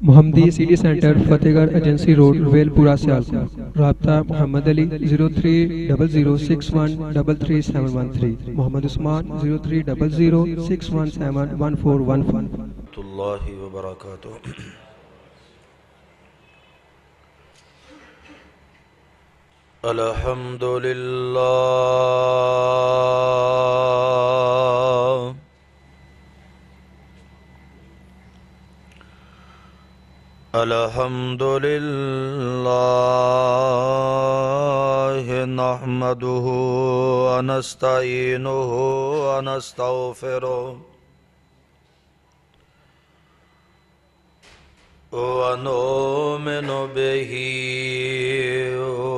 محمدی city centre فتح گڑھ agency road well پورہ سیالکوٹ۔ رابطہ محمدعلی 0300613373 محمد عثمان 030061711415۔ اللہ وبرکاتہ۔ الحمد للہ الحمد للہ نحمده ونستعینه ونستغفره ونؤمن به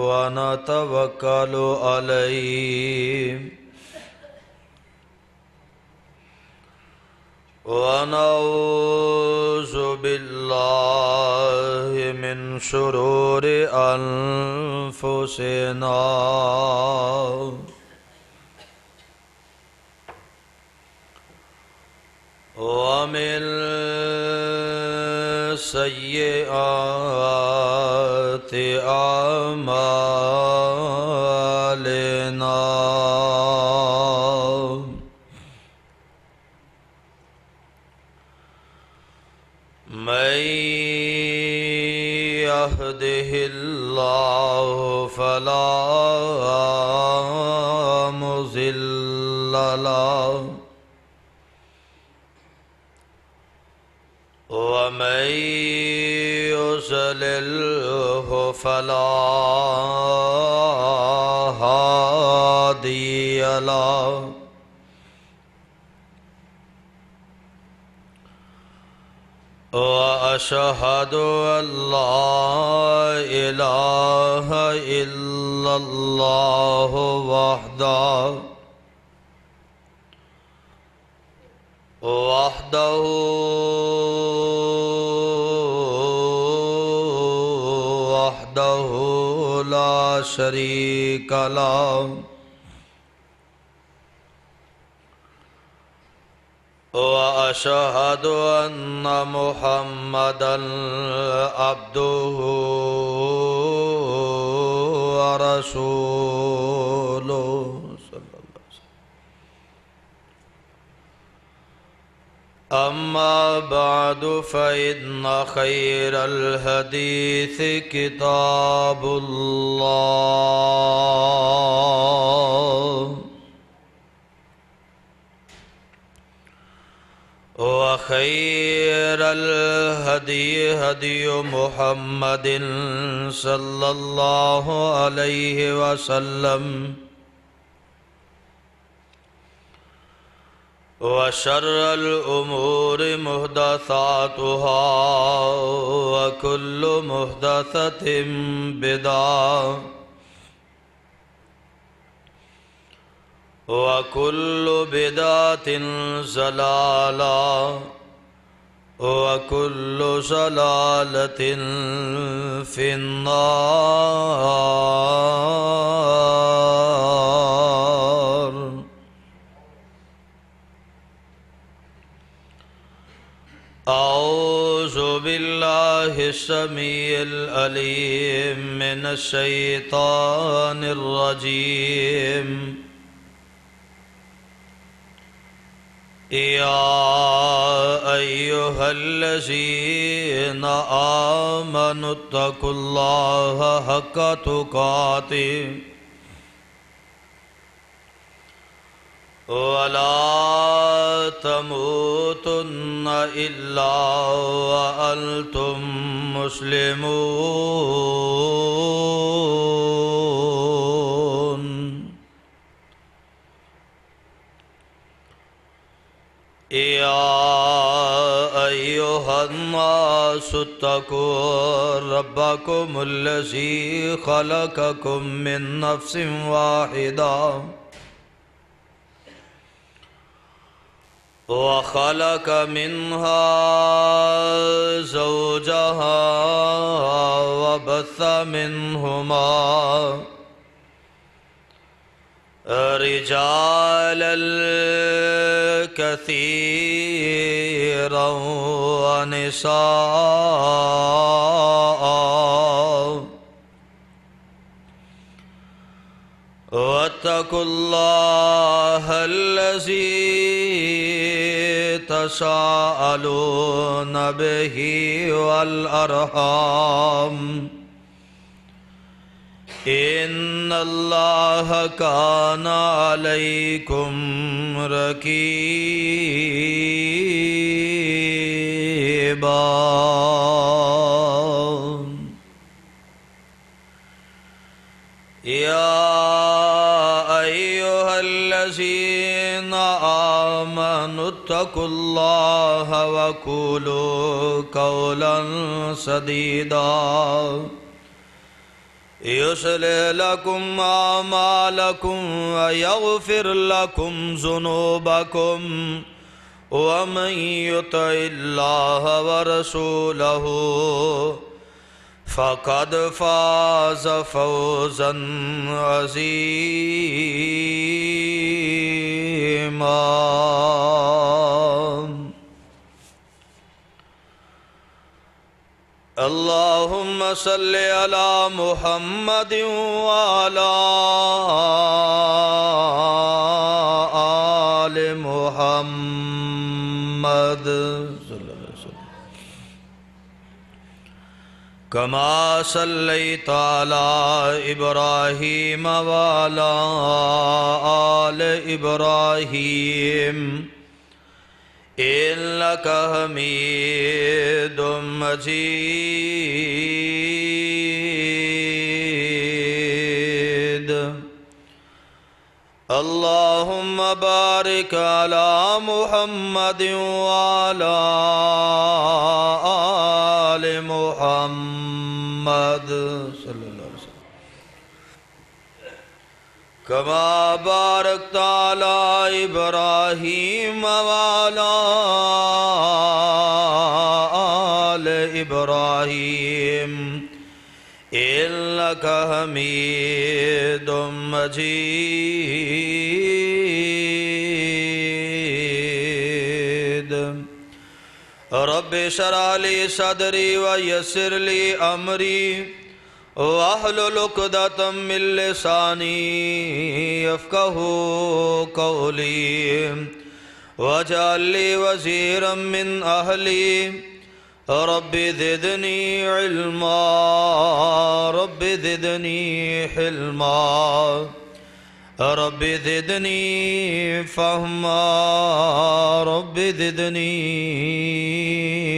ونتوکل علیہ ونعوذ باللہ من شرور انفسنا ومن سیئات اعمالنا من يهده الله فلا مضل له ومن يضلله فلا هادي له وأشهد أن لا إله إلا الله وحده لا شريك له وأشهد أن محمدًا عبده ورسوله صلى الله عليه وسلم. أما بعد فإن خير الحديث كتاب الله وخير الهدي هدي محمد صلى الله عليه وسلم وشر الأمور محدثاتها وكل محدثة بدعة وكل بدعة ضلالة وكل ضلالة في النار. أعوذ بالله السميع العليم من الشيطان الرجيم. يا أيها الذين آمنوا اتقوا الله حق تقاته ولا تموتن إلا وأنتم مسلمون. يا أيها الناس اتقوا ربكم الذي خلقكم من نفس واحدة وخلق منها زوجها وبث منهما رجالا كثيرا ونساء واتقوا الله الذي تساءلون به والأرحام إن الله كان عليكم رقيبا يا أيها الذين آمنوا اتقوا الله وقولوا قولا سديدا يصلح لكم أعمالكم ويغفر لكم ذنوبكم ومن يطع الله ورسوله فقد فاز فوزا عظيما اللهم صل على محمد وعلى آل محمد كما صليت على إبراهيم وعلى آل إبراهيم إنك حميد مجيد اللهم بارك على محمد وعلى آل محمد صلى الله عليه وسلم كما باركت على إبراهيم وعلى آل إبراهيم إنك حميد مجيد رب اشرح لي صدري ويسر لي أمري واحلل عقدة من لساني يفقهوا قولي واجعل لي وزيرا من أهلي رب زدني علما رب زدني حلما رب زدني فهما رب زدني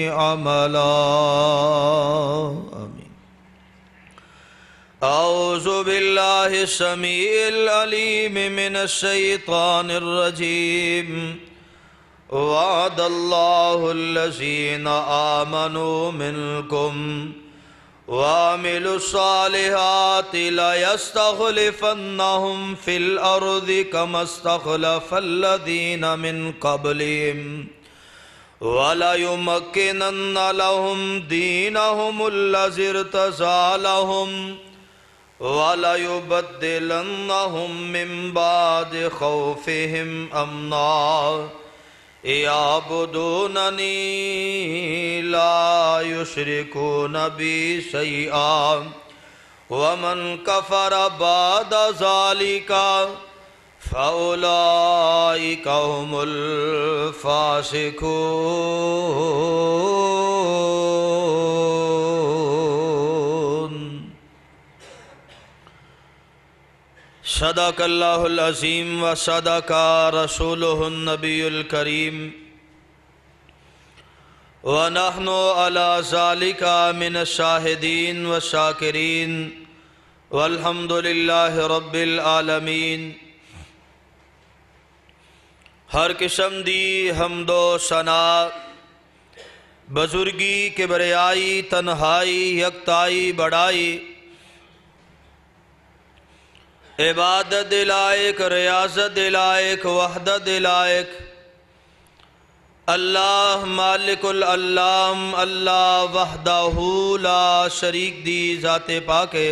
عملا أعوذ بالله السميع العليم من الشيطان الرجيم وعد الله الذين آمنوا منكم وعملوا الصالحات ليستخلفنهم في الأرض كما استخلف الذين من قبلهم وليمكنن لهم دينهم الذي ارتضى لهم وَلَيُبَدِّلَنَّهُمْ مِنْ بَعْدِ خَوْفِهِمْ أَمْنًا يَعْبُدُونَنِي لَا يُشْرِكُونَ بِي شَيْئًا وَمَنْ كَفَرَ بَعْدَ ذَلِكَ فَأُولَئِكَ هُمُ الْفَاسِقُونَ صدق اللہ العظیم و صدق رسولہ النبی الکریم ونحن على ذلك من الشاہدین والشاکرین والحمد للہ رب العالمین۔ ہر قسم دی حمد و ثنا بزرگی کبریائی تنہائی یکتائی بڑائی عبادت لائق ریاضت لائق وحدت لائق اللہ مالک العلام اللہ وحدہ لا شریک دی ذات پاکے۔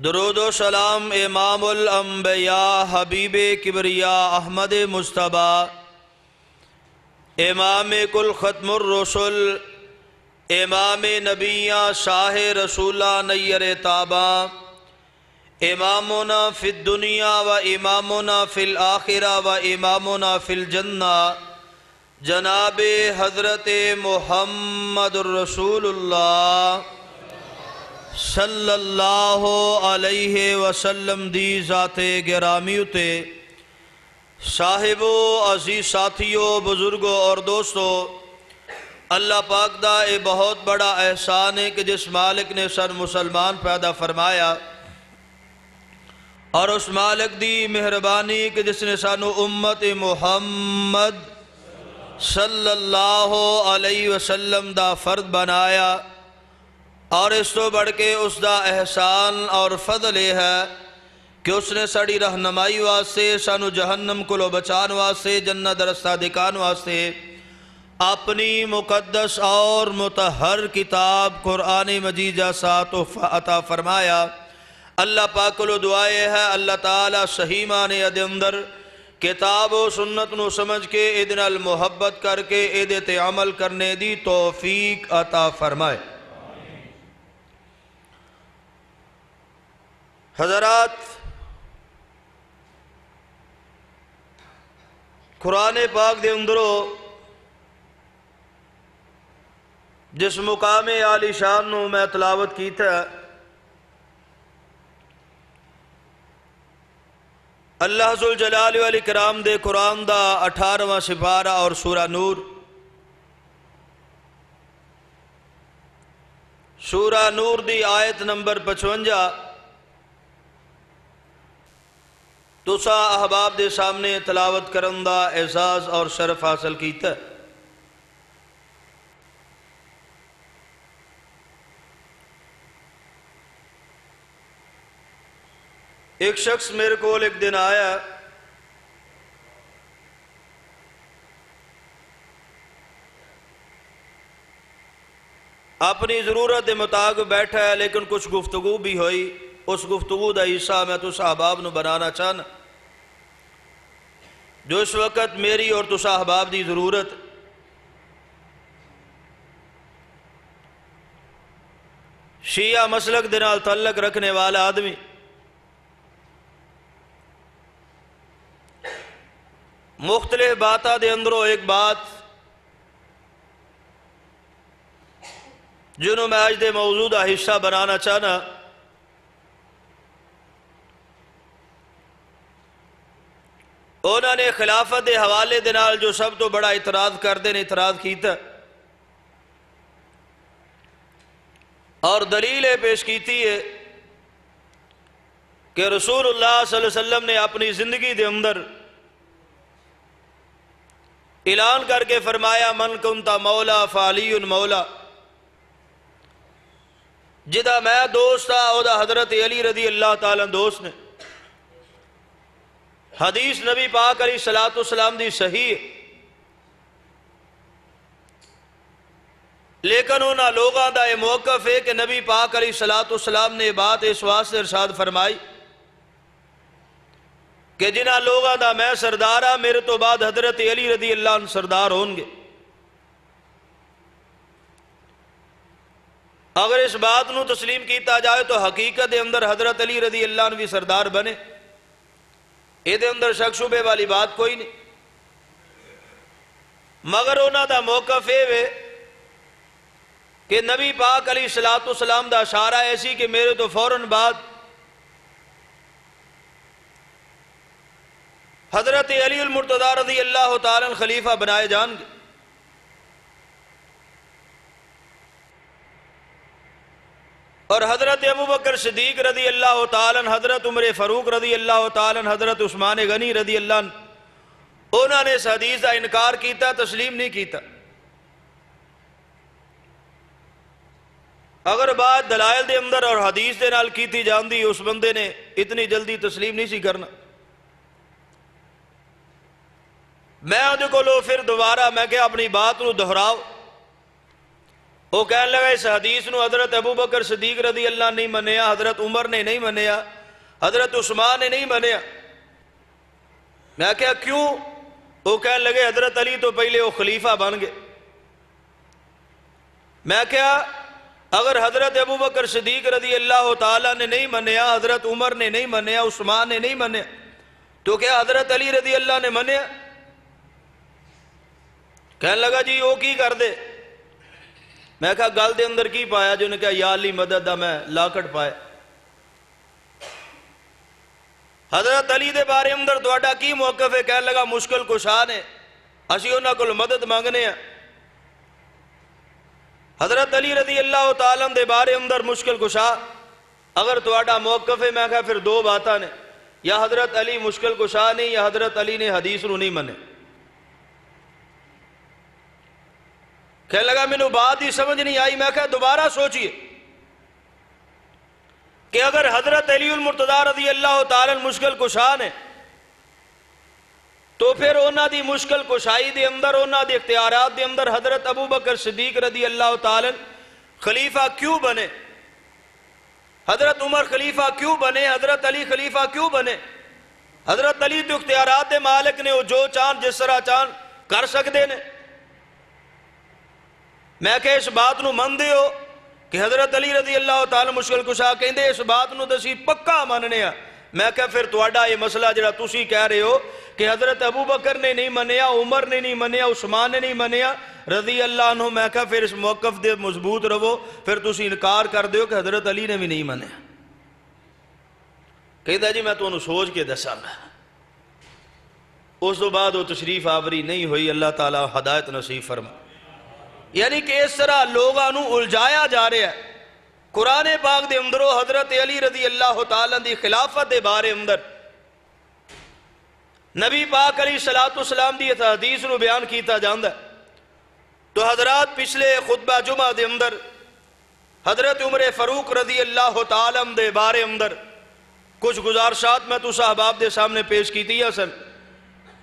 درود و سلام امام الانبیاء حبیب کبریاء احمد مصطفیٰ امام کل ختم الرسل امام نبیہ شاہ رسولہ نیر تابہ امامنا فی الدنیا و امامنا فی الآخرہ و امامنا فی الجنہ جناب حضرت محمد الرسول اللہ صلی اللہ علیہ وسلم دی ذات گرامی اتے صاحبو عزیز ساتھیو بزرگو اور دوستو، اللہ پاک دا اے بہت بڑا احسان ہے کہ جس مالک نے سر مسلمان پیدا فرمایا، اور اس مالک دی مہربانی کہ جس نے سانو امت محمد صلی اللہ علیہ وسلم دا فرد بنایا، اور اس تو بڑھ کے اس دا احسان اور فضل ہے کہ اس نے ساڑی رہنمائی واسطے سانو جہنم کو لو بچان واسطے جنت رستہ دکھان واسطے اپنی مقدس اور مطہر کتاب قرآن مجید جیسا تحفہ عطا فرمایا۔ اللہ پاک کو دعائے ہے اللہ تعالیٰ صحیح معنی دے اندر کتاب و سنت نو سمجھ کے ادن المحبت کر کے ادت عمل کرنے دی توفیق عطا فرمائے۔ حضرات، قرآن پاک دے اندرو جس مقام عالی شان نو میں تلاوت کیتا ہے، اللہ ذوالجلال والاکرام دے قرآن دا 18واں سپارہ اور سورہ نور، سورہ نور دی آیت نمبر 55 تسا احباب دے سامنے تلاوت کرن دا اعزاز اور شرف حاصل کیتا ہے۔ ایک شخص میرے کو ایک دن آیا، اپنی ضرورت مطابق بیٹھا ہے، لیکن کچھ گفتگو بھی ہوئی، اس گفتگو دا حصہ میں تو احباب نو بنانا چاہنا جو اس وقت میری اور تو احباب دی ضرورت۔ شیعہ مسلک دے نال تعلق رکھنے والا آدمی مختلف باتاں دے اندروں ایک بات جنہوں میں آج دے موضوع حصہ بنانا چاہنا، انہوں نے خلافت دے حوالے دے نال جو سب تو بڑا اعتراض کردے نے اعتراض کیتا اور دلیل پیش کیتی ہے کہ رسول اللہ صلی اللہ علیہ وسلم نے اپنی زندگی دے اندر اعلان کر کے فرمایا من کنتا مولا فعلی مولا، جدا میں دوست تھا او دا حضرت علی رضی اللہ تعالیٰ دوست نے۔ حدیث نبی پاک علیہ السلام دی صحیح ہے، لیکن انہاں لوگاں دا یہ موقف ہے کہ نبی پاک علیہ السلام نے بات اس واسطے ارشاد فرمائی کہ جنہاں لوگاں دا میں سردارہ میرے تو بعد حضرت علی رضی اللہ عنہ سردار ہوں گے۔ اگر اس بات نو تسلیم کیتا جائے تو حقیقت دے اندر حضرت علی رضی اللہ عنہ بھی سردار بنے، یہ دے اندر شک شبے والی بات کوئی نہیں، مگر انہاں دا موقف ہے کہ نبی پاک علیہ السلام دا اشارہ ایسی کہ میرے تو فوراً بعد حضرت علی المرتضی رضی اللہ تعالیٰ خلیفہ بنائے جان گے۔ اور حضرت ابو بکر صدیق رضی اللہ تعالیٰ، حضرت عمر فاروق رضی اللہ تعالیٰ، حضرت عثمان غنی رضی اللہ عنہ، انہوں نے اس حدیث کا انکار کیتا، تسلیم نہیں کیتا۔ اگر بات دلائل دے اندر اور حدیث دے نال کیتی جاندی، اس بندے نے اتنی جلدی تسلیم نہیں سی کرنا۔ میں انہوں کو لو پھر دوبارہ میں کہ اپنی بات نو دہراؤ، وہ کہنے لگا اس حدیث نو حضرت ابو بکر صدیق رضی اللہ نہیں منیا، حضرت عمر نے نہیں منیا، حضرت عثمان نے نہیں منیا۔ میں کہا کیوں؟ وہ کہنے لگے حضرت علی تو پہلے وہ خلیفہ بن گئے۔ میں کہا اگر حضرت ابو بکر صدیق رضی اللہ تعالیٰ نے نہیں منیا، حضرت عمر نے نہیں منیا، عثمان نے نہیں منیا، تو کیا حضرت علی رضی اللہ نے منیا؟ کہنے لگا جی وہ کی کر دے. میں کہا گل دے اندر کی پایا؟ جو نے کہا یا علی مدد دا میں لاکٹ پایا. حضرت علی دے بارے اندر تہاڈا کی موقف ہے؟ کہنے لگا مشکل کشا نے، اسی انہاں کول مدد مانگنے ہیں. حضرت علی رضی اللہ تعالیٰ دے بارے اندر مشکل کشا اگر تہاڈا موقف ہے، میں کہا پھر دو باتاں نے، یا حضرت علی مشکل کشا نہیں، یا حضرت علی نے حدیث نو نہیں منے. کہنے لگا مینوں بات ہی سمجھ نہیں آئی. میں کہا دوبارہ سوچئے کہ اگر حضرت علی المرتضیٰ رضی اللہ تعالیٰ مشکل کشا نے تو پھر اونا دی مشکل کشائی دے اندر، اونا دی اختیارات دے اندر حضرت ابو بکر صدیق رضی اللہ تعالیٰ خلیفہ کیوں بنے؟ حضرت عمر خلیفہ کیوں بنے؟ حضرت علی خلیفہ کیوں بنے؟ حضرت علی تو اختیارات دے مالک نے، وہ جو چاند جس طرح چاند کر سکتے نے. میں کہ اس بات نو من دے ہو کہ حضرت علی رضی اللہ تعالیٰ مشکل کشا کہندے، اس بات نو دسی پکا مننے ہیں. میں کہ پھر تہاڈا یہ مسئلہ جڑا تسی کہہ رہے ہو کہ حضرت ابو بکر نے نہیں منیا، عمر نے نہیں منیا، عثمان نے نہیں منیا رضی اللہ عنہ، میں کہ پھر اس موقف دے مضبوط رہو. پھر تسی انکار کر دیو کہ حضرت علی نے بھی نہیں منیا. کہتا جی میں تمہیں سوچ کے دساں گا. اس تو بعد وہ تشریف آوری نہیں ہوئی. اللہ تعالیٰ ہدایت نصیب فرما. یعنی کہ اس طرح لوگاں نو الجھایا جا رہا ہے. قرآن پاک دے اندروں حضرت علی رضی اللہ تعالیٰ دی خلافت دے بارے اندر نبی پاک علیہ السلام دی حدیث نو بیان کیتا جاندا ہے. تو حضرات پچھلے خطبہ جمعہ دے اندر حضرت عمر فاروق رضی اللہ تعالیٰ دے بارے اندر کچھ گزارشات میں تو صحاباب دے سامنے پیش کیتی ہے. سن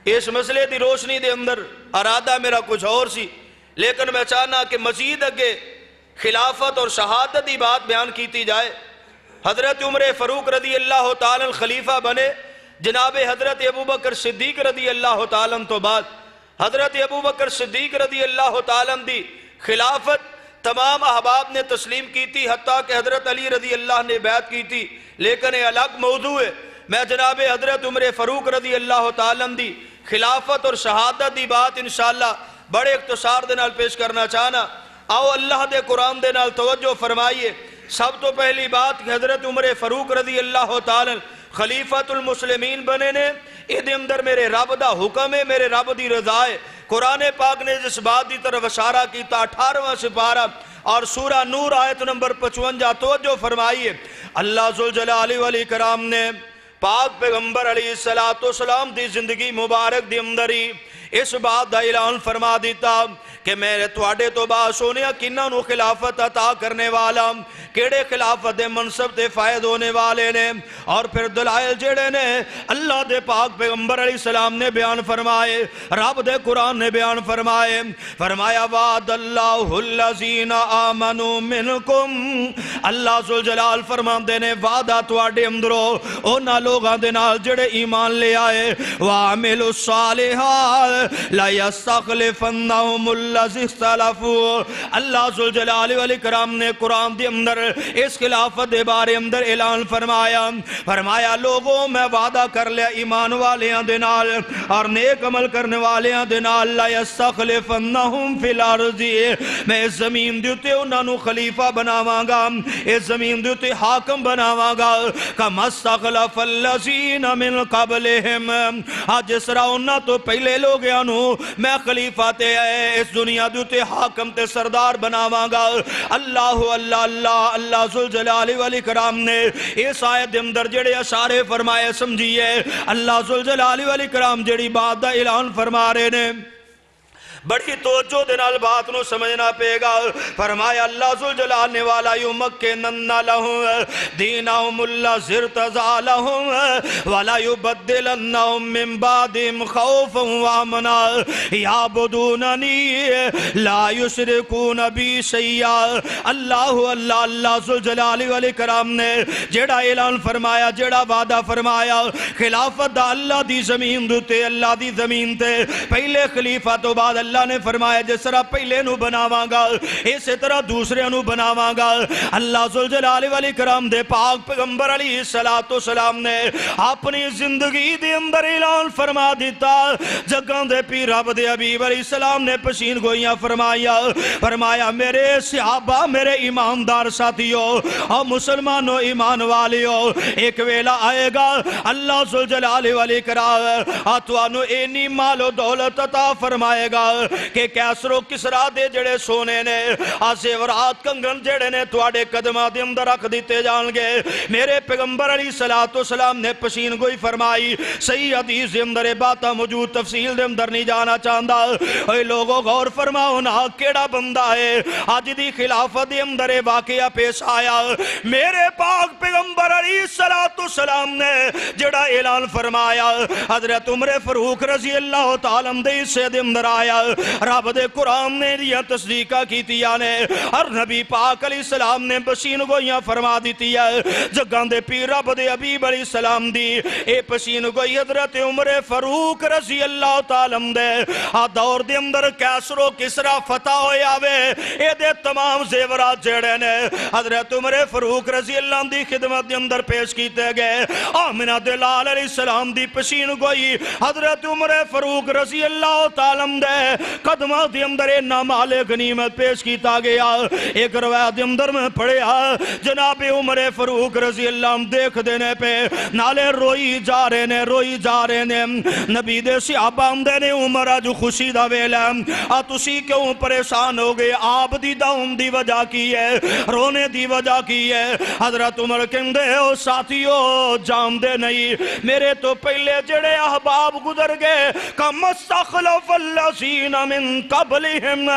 اس مسئلے دی روشنی دے اندر ارادہ میرا کچھ اور سی، لیکن میں چاہنا کہ مزید اگے خلافت اور شہادت دی بات بیان کیتی جائے. حضرت عمر فاروق رضی اللہ تعالیٰ خلیفہ بنے. جناب حضرت ابو بکر صدیق رضی اللہ تعالیٰ تو بعد حضرت ابو بکر صدیق رضی اللہ تعالیٰ دی خلافت تمام احباب نے تسلیم کی تھی، حتیٰ کہ حضرت علی رضی اللہ نے بیعت کی تھی. لیکن یہ الگ موضوع ہے. میں جناب حضرت عمر فاروق رضی اللہ تعالیٰ دی خلافت اور شہادت دی بات انشاءاللہ بڑے اختصار دے نال پیش کرنا چاہنا. آؤ اللہ دے قرآن دے نال توجہ فرمائیے. سب تو پہلی بات کہ حضرت عمر فاروق رضی اللہ تعالیٰ خلیفت المسلمین بنے نے، یہ اندر میرے رب دا حکم ہے، میرے رب دی رضا ہے. قرآن پاک نے جس بات دی طرف اشارہ کیتا 18واں سپارہ اور سورہ نور آیت نمبر 55 توجہ فرمائیے. اللہ ذوالجلال والاکرام نے پاک پیغمبر علیہ السلام دی زندگی مبارک دی اندر ہی اس بات دا اعلان فرما دیتا کہ میرے تواڈے تو بعد سونیا کنہاں نو خلافت عطا کرنے والا، کیڑے خلافت دے منصب تے فائد ہونے والے نے. اور پھر دلائل جڑے نے اللہ دے پاک پیغمبر علیہ السلام نے بیان فرمائے، رب دے قرآن نے بیان فرمائے. فرمایا وعد اللہ الذین آمنوا منکم، اللہ ذوالجلال فرماندے نے وعدہ تواڈے اندروں انہاں لوگاں دے نال جڑے ایمان لے آئے، وعملوا الصالحات لا یستخلفنہم الذی اختلفوا. اللہ ذوالجلال والاکرام نے قرآن دے اندر اس خلافت دے بارے اندر اعلان فرمایا لوگوں میں وعدہ کر لیا ایمان والیاں دے نال اور نیک عمل کرنے والیاں دے نال، لا یستخلفنہم فی الارض، میں اس زمین دیتے انہاں نو خلیفہ بناواں گا، اس زمین دیتے حاکم بناواں گا. کما استخلف الذین من قبلہم، جس طرح انہاں تو پہلے لوگیاں نو میں خلیفہ تے اس دنیا دیتے حاکم تے سردار بناواں گا. اللہ ذوالجلال والاکرام نے اس آیت اندر جڑے اشارے فرمائے سمجھیے. اللہ ذوالجلال والاکرام جڑی بات دا اعلان فرما رہے نے بڑی توجہ دے نال بات نو سمجھنا پے گا. فرمایا اللہ ذوالجلال نے والا یمکنن لہم دینہم الذی ارتضی لہم ولا یبدلنہم من بعدہم خوفا وامنا یعبدوننی لا یشرکون بی شیئا. اللہ ذوالجلال والاکرام نے جڑا اعلان فرمایا، جڑا وعدہ فرمایا خلافت دا اللہ دی زمین دوتے، اللہ دی زمین تے پہلے خلیفہ تو بعد اللہ اللہ نے فرمایا جس طرح پہلے نو بناواں گا اسی طرح دوسرے نو بناواں گا۔ اللہ ذوالجلال والاکرام دے پاک پیغمبر علیہ السلام نے اپنی زندگی دے اندر اعلان فرما دیتا، جگاں دے پیر رب دے حبیب علیہ السلام نے پشین گوئیاں فرمایا میرے صحابہ، میرے ایماندار ساتھیوں اور مسلمانوں ایمان والیوں، ایک ویلا آئے گا اللہ ذوالجلال والاکرام آتوانو اینی مال و دولت عطا فرمائے گا کہ کیسر و کسرا دے جڑے سونے نے زیورات کنگن جڑے نے تواڈے قدماں دے اندر رکھ دیتے جان گے۔ میرے پیغمبر علیہ السلام نے پشین گوئی فرمائی، صحیح حدیث دے اندر باتاں موجود، تفصیل دے اندر نہیں جانا چاہندا۔ اے لوگوں غور فرماؤ نا، کیڑا بندہ ہے آج دی خلافت دے اندر واقعہ پیش آیا؟ میرے پاک پیغمبر علیہ السلام نے جڑا اعلان فرمایا، حضرت عمر فاروق رضی اللہ تعالیٰ عنہ دے حصے دے اندر آیا، رب دے قرآن نے یہ تصدیقہ کیتیا نے، اور نبی پاک علیہ السلام نے پشین گوئیاں فرما دیتی ہے۔ جگاں دے پیر رب دے حبیب علیہ السلام دی اے پشین گوئی حضرت عمر فاروق رضی اللہ تعالیٰ عنہ دے دور دے اندر کیسر و کسرا فتح ہویا وے، اے دے تمام زیورات جڑے نے حضرت عمر فاروق رضی اللہ عنہ دی خدمت دے اندر پیش کیتے گئے۔ آمنہ دلال علیہ السلام دی پشین گوئی حضرت عمر فاروق رضی اللہ تعالیٰ عنہ دے قدمہ دے اندر نامال غنیمت پیش کیتا گیا۔ ایک روایت دے اندر میں پڑھیا جناب عمر فاروق رضی اللہ عنہ دیکھ دینے پہ نالے روئی جا رہے نے۔ نبی دے صحابہ اندے نے عمر آج خوشی دا ویلا تسی کیوں پریشان ہو گئے؟ آپ دی داؤں دی وجہ کی ہے، رونے دی وجہ کی ہے؟ حضرت عمر کہندے ہو ساتھیو جان دے نہیں، میرے تو پہلے جڑے احباب گزر گئے کم استخلف الذین من قبلہم،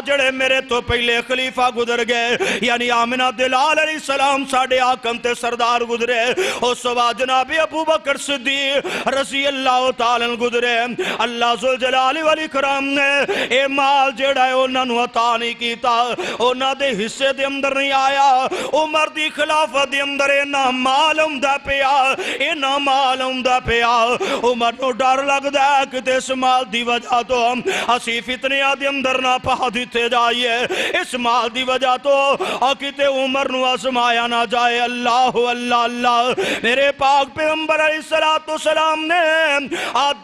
جڑے میرے تو پہلے خلیفہ گزر گئے، یعنی آمنہ دلال علیہ السلام ساڑھے آقم تے سردار گزرے، اس بعد جناب ابو بکر صدیق رضی اللہ تعالیٰ گزرے۔ اللہ ذوالجلال والاکرام نے اے مال جڑا ہے انہاں نو عطا نہیں کیتا، انہاں دے حصے دے اندر نہیں آیا۔ عمر دی خلافت دے اندر اینا مال ہوندا پیا، عمر نو ڈر لگدا ہے کہ اس مال دی وجہ تو اسی فتنیاں دے اندر نہ پا دیتے جائیے، اس مال دی وجہ تو کتے عمر نو آزمایا نہ جائے۔ اللہ اللہ اللہ، میرے پاک پیغمبر علیہ السلام نے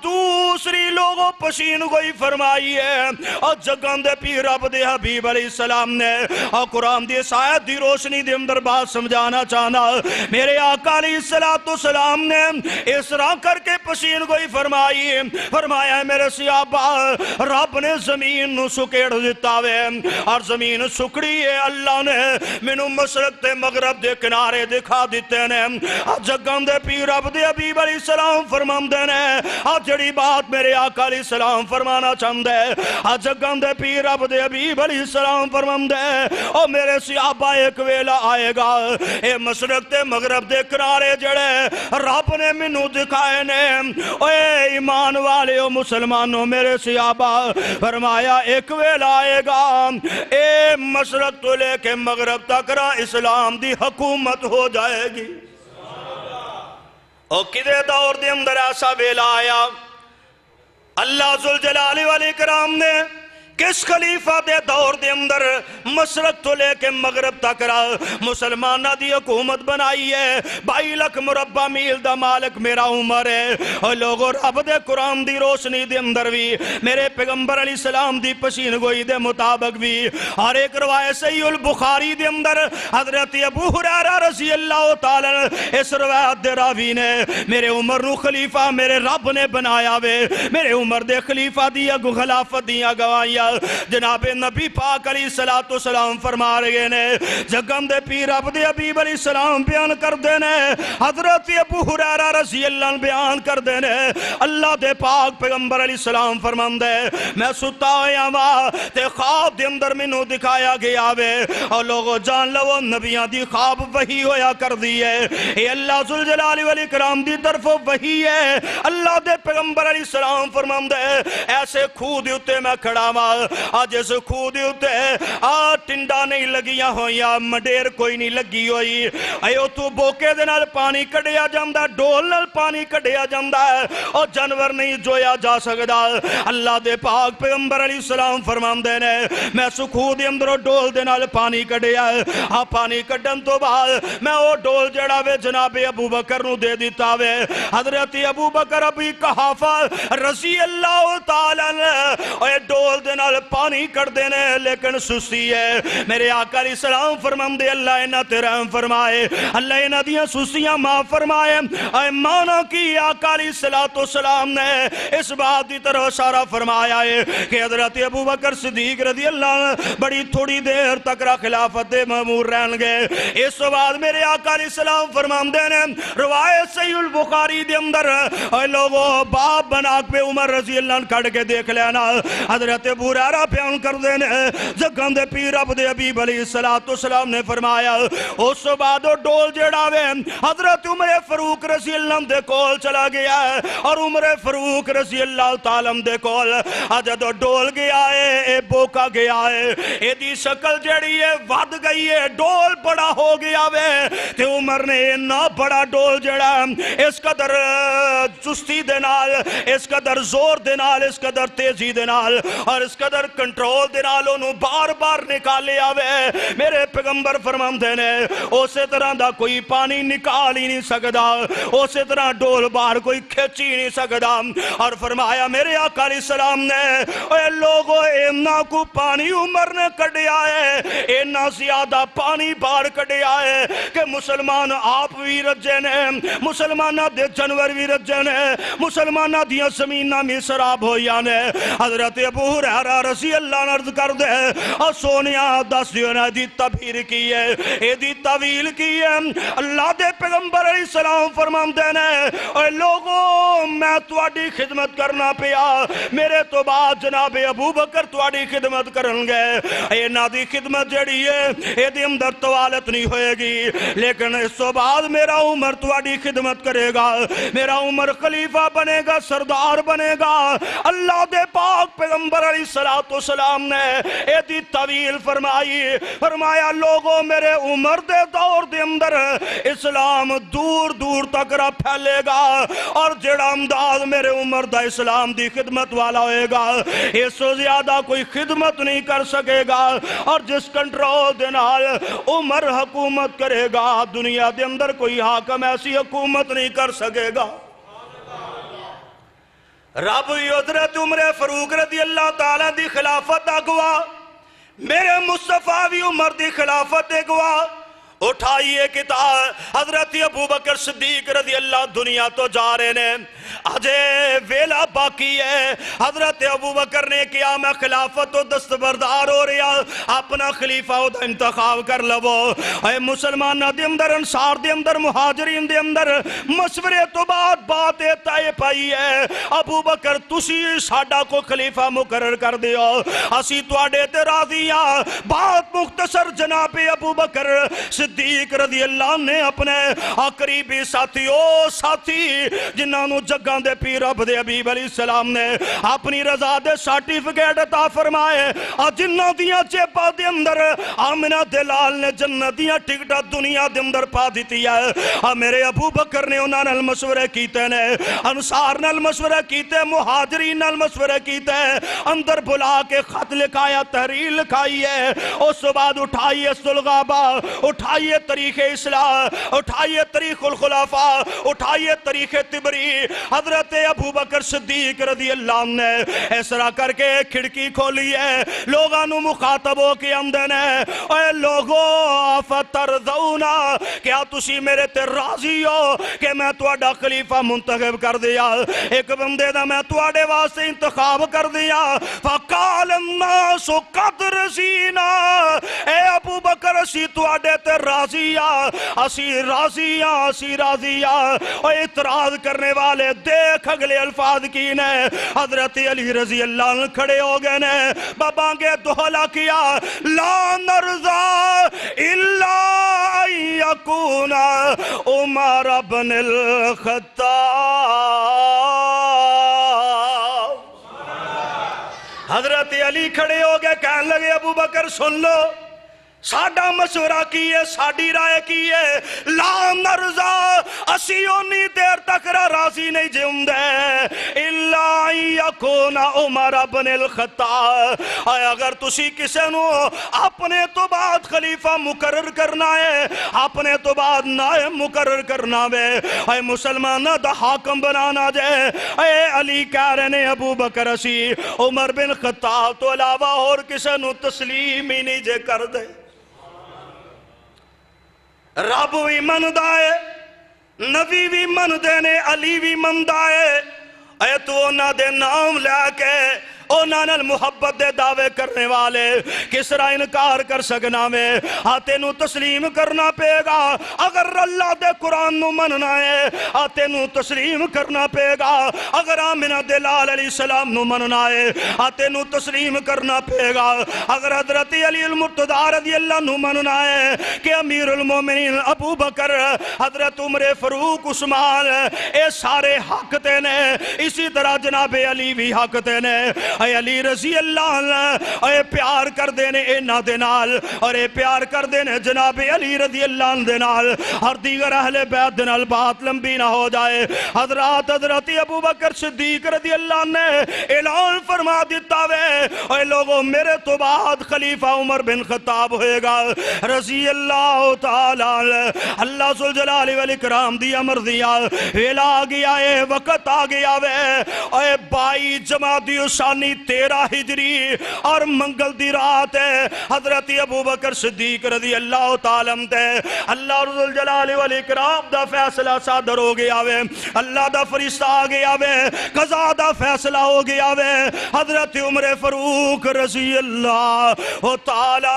دوسری لوگوں پشین گوئی فرمائی ہے، اور جگاں دے پیر رب دے حبیب علیہ السلام نے قرآن دی آیت دی روشنی دے اندر بات سمجھانا چاہنا۔ میرے آقا علیہ السلام نے اسرا کر کے پشین گوئی فرمایا ہے میرے صحابہ، رب نے زمین نو سکیڑ دیتا وے، اور زمین سکڑی ہے، اللہ نے مینوں مشرق تے مغرب دے کنارے دکھا دیتے نے۔ جگاں دے پیر رب دے حبیب علیہ السلام فرماندے نے جڑی بات میرے آقا علیہ السلام فرمانا چاہندے، جگاں دے پیر رب دے حبیب علیہ السلام فرماندے او میرے صحابہ ایک ویلا آئے گا، اے مشرق تے مغرب دے کنارے جڑے رب نے مینوں دکھائے نے، اے ایمان والے او مسلمانوں میرے صحابہ، فرمایا ایک ویلا آئے گا اے مشرق تو لے کے مغرب تک را اسلام دی حکومت ہو جائے گی۔ اور کدے دور دے اندر ایسا ویلا آیا، اللہ ذوالجلال والاکرام نے کس خلیفہ دے دور دے اندر مشرق تو لے کے مغرب تک را مسلمانہ دی حکومت بنائی ہے۔ 22 لاکھ مربع میل دا مالک میرا عمر ہے۔ اور لوگوں رب دے قرآن دی روشنی دے اندر بھی میرے پیغمبر علیہ السلام دی پشین گوئی دے مطابق بھی، اور ایک روایت صحیح البخاری دے اندر حضرت ابو ہریرہ رضی اللہ تعالیٰ اس روایت دے راوی نے میرے عمر نو خلیفہ میرے رب نے بنایا وے، میرے عمر دے خلیفہ دیا خلافت دیا گوائیاں جناب نبی پاک علیہ السلام فرما رہے نے۔ جگاں دے پیر رب دے حبیب علیہ السلام بیان کر دینے، حضرت ابو ہریرہ رضی اللہ عنہ بیان کر دینے، اللہ دے پاک پیغمبر علیہ السلام فرماندے میں ستا ہویا وا تے خواب دے اندر مینوں دکھایا گیا وے، اور لوگوں جان لو نبیاں دی خواب وحی ہویا کر دی ہے، اے اللہ ذوالجلال والاکرام دی طرف وحی ہے۔ اللہ دے پیغمبر علیہ السلام فرماندے ایسے خود اتے میں کھڑا وا آج اس خوہ دے اتے ٹنڈا نہیں لگیاں ہویاں مڈیر کوئی نہیں لگی ہوئی اے اتو بوکے دے نال پانی کڈیا جاندا ڈول نال پانی کڈیا جاندا اور جانور نہیں جویا جا سکدا اللہ دے پاک پیغمبر علیہ السلام فرماندے نے میں اس خوہ دے اندروں ڈول دے نال پانی کڈیا پانی کڈن تو بعد میں او ڈول جڑا وے جناب ابو بکر نو دے دیتا وے حضرت ابو بکر ابھی قحافہ رضی اللہ تعالی اے ڈول دے نال پانی کڈ دینے لیکن سستی ہے میرے آقا علیہ السلام فرماندے اللہ انہاں تے رحم فرمائے اللہ انہاں دیاں سستیاں معاف فرمائے اے مانا کی آقا علیہ السلام نے اس بات دی طرح اشارہ فرمایا ہے کہ حضرت ابو بکر صدیق رضی اللہ بڑی تھوڑی دیر تک را خلافت دے مامور رہن گے اس بعد میرے آقا علیہ السلام فرماندے نے روایت صحیح البخاری دے اندر اے لوگوں باپ بنا پہ عمر رضی اللہ کھڑ کے دیکھ لینا حضرت ابو ہریرہ بیان کر دینے جگہاں دے پیر عبد حبیب علیہ السلام نے فرمایا اس بعد ڈول جیڑا وے حضرت عمر فاروق رضی اللہ دے کول چلا گیا ہے اور عمر فاروق رضی اللہ تعالیٰ دے کول جدو ڈول گیا ہے اے بوکا گیا ہے اے دی شکل جیڑی ہے ود گئی ہے ڈول بڑا ہو گیا وے تے عمر نے نا بڑا ڈول جیڑا اس قدر چستی دے نال اس قدر زور دے نال اس قدر تیزی دے نال اور اس قدر کنٹرول دے نال انہوں بار بار نکالے آوے میرے پیغمبر فرماندے نے اسی طرح دا کوئی پانی نکال ہی نہیں سکدا اسی طرح ڈول بار کوئی کھچی نہیں سکدا اور فرمایا میرے آقا علیہ السلام نے اے لوگوں اینا کو پانی عمر نے کڈیا ہے اینا زیادہ پانی بار کڈیا ہے کہ مسلمان آپ بھی رجے نے مسلمانہ دے جنور بھی رجے نے مسلمانہ دیا زمینہ میں سراب ہویا نے حضرت ابو ہریرہ رضی اللہ عرض کر دے اور سونیا دس دیونا دی تبہیر کی ہے اے دی طویل کی ہے اللہ دے پیغمبر علیہ السلام فرمان دینے اے لوگوں میں تواڈی خدمت کرنا پیا میرے تو بعد جناب ابو بکر تواڈی خدمت کرن گے اے نا دی خدمت جڑی ہے اے دی اندر توالت نہیں ہوئے گی لیکن اس تو بعد میرا عمر تواڈی خدمت کرے گا میرا عمر خلیفہ بنے گا سردار بنے گا اللہ دے پاک پیغمبر علیہ السلام نے اے دی طویل فرمایا لوگوں میرے عمر دے دور دے اندر اسلام دور دور تک رہ پھیلے گا اور جڑا امداد میرے عمر دا اسلام دی خدمت والا ہوئے گا اس سے زیادہ کوئی خدمت نہیں کر سکے گا اور جس کنٹرول دے نال عمر حکومت کرے گا دنیا دے اندر کوئی حاکم ایسی حکومت نہیں کر سکے گا رب حضرت عمر فاروق رضی اللہ تعالیٰ دی خلافت اگوا میرے مصطفیٰ بھی عمر دی خلافت اگوا اٹھائیے کتاب حضرت ابو بکر صدیق رضی اللہ دنیا تو جا رہے نے آجے ویلا باقی ہے حضرت ابو بکر نے کیا میں خلافت و دستبردار ہو رہا اپنا خلیفہ دا انتخاب کر لو اے مسلمانہ دے اندر انصار دے اندر مہاجرین دے اندر مشورے تو بات طے پائی ہے ابو بکر تسی ساڈا کو خلیفہ مقرر کر دیو اسی تواڈے تے راضی ہاں بات مختصر جناب ابو بکر صدیق رضی اللہ نے اپنے قریبی ساتھی جنہاں نو جگہاں دے پیر عبد حبیب علیہ السلام نے اپنی رضا دے سرٹیفکیٹ عطا فرمائے جنہاں دیاں جیباں دے اندر آمنہ دلال نے جنت دیاں ٹکٹاں دنیا دے اندر پا دیتی ہے میرے ابو بکر نے انہاں نال مشورے کیتے نے انصار نال مشورے کیتے مہاجرین نال مشورے کیتے اندر بلا کے خط لکھایا تحریر لکھائی ہے اس بعد اٹھائیے سلغابہ اٹھائیے تاریخ اصلاح اٹھائیے تاریخ الخلافہ اٹھائیے تاریخ تبری حضرت ابو بکر صدیق رضی اللہ نے ایسرا کر کے کھڑکی کھولی ہے لوگاں نو مخاطب ہو کے آمدن ہے اے لوگوں فترضونا کیا تسی میرے تے راضی ہو کہ میں تواڈا خلیفہ منتخب کر دیا ایک بندے دا میں تواڈے واسطے انتخاب کر دیا فقال الناس قد رضینا اے ابو بکر اسی تواڈے تے راضیہ اسی راضیہ اور اعتراض کرنے والے دیکھ اگلے الفاظ کی نے حضرت علی رضی اللہ عنہ کھڑے ہو گئے نے بابانگے دہلا کیا لا نرضا الا یکون عمر بن الخطاب حضرت علی کھڑے ہو گئے کہنے لگے ابو بکر سن لو ساڈا مشورہ کی ہے ساڈی رائے کی ہے لا نرضا اسی اونی دیر تک راضی نہیں جیوندے الا یکون عمر بن الخطاب اگر تسی کسے نو اپنے تو بعد خلیفہ مقرر کرنا ہے اپنے تو بعد نائب مقرر کرنا ہے مسلمانہ دا حاکم بنانا جائے اے علی کہہ رہے ہیں ابو بکر اسی عمر بن خطاب تو علاوہ اور کسے نو تسلیم ہی نہیں جے کر دے رب بھی مندہ ہے نبی بھی مندے نے علی بھی مندہ ہے اے تو انہاں دے نام لے کے انہاں نال محبت دے دعوے کرنے والے کس طرح انکار کر سکنا میں آتے نو تسلیم کرنا پے گا اگر اللہ دے قرآن نو مننا ہے آتے نو تسلیم کرنا پے گا اگر آمنہ دلال علیہ السلام نو مننا ہے آتے نو تسلیم کرنا پے گا اگر حضرت علی المرتضی رضی اللہ نو مننا ہے کہ امیر المومنین ابو بکر حضرت عمر فاروق عثمان اے سارے حق تے نے اسی طرح جناب علی بھی حق تے نے اے علی رضی اللہ عنہ اے پیار کر دینے اینا دینال اور اے پیار کر دینے جناب علی رضی اللہ عنہ دینال اور دیگر اہل بیت دینال بات لمبی نہ ہو جائے حضرت ابو بکر صدیق رضی اللہ عنہ نے اعلان فرما دیتا وے اے لوگوں میرے تو بعد خلیفہ عمر بن خطاب ہوئے گا رضی اللہ تعالی اللہ ذوالجلال والاکرام دی امر دیا ویلا گیا اے وقت آ گیا وے اے 22 جمادی ثانی 13 ہجری اور منگل دی رات ہے حضرت ابو بکر صدیق رضی اللہ تعالیٰ عنہ اللہ ذوالجلال والاکرام دا فیصلہ صادر ہو گیا وے اللہ دا فرشتہ آ گیا وے قضا دا فیصلہ ہو گیا وے حضرت عمر فاروق رضی اللہ تعالیٰ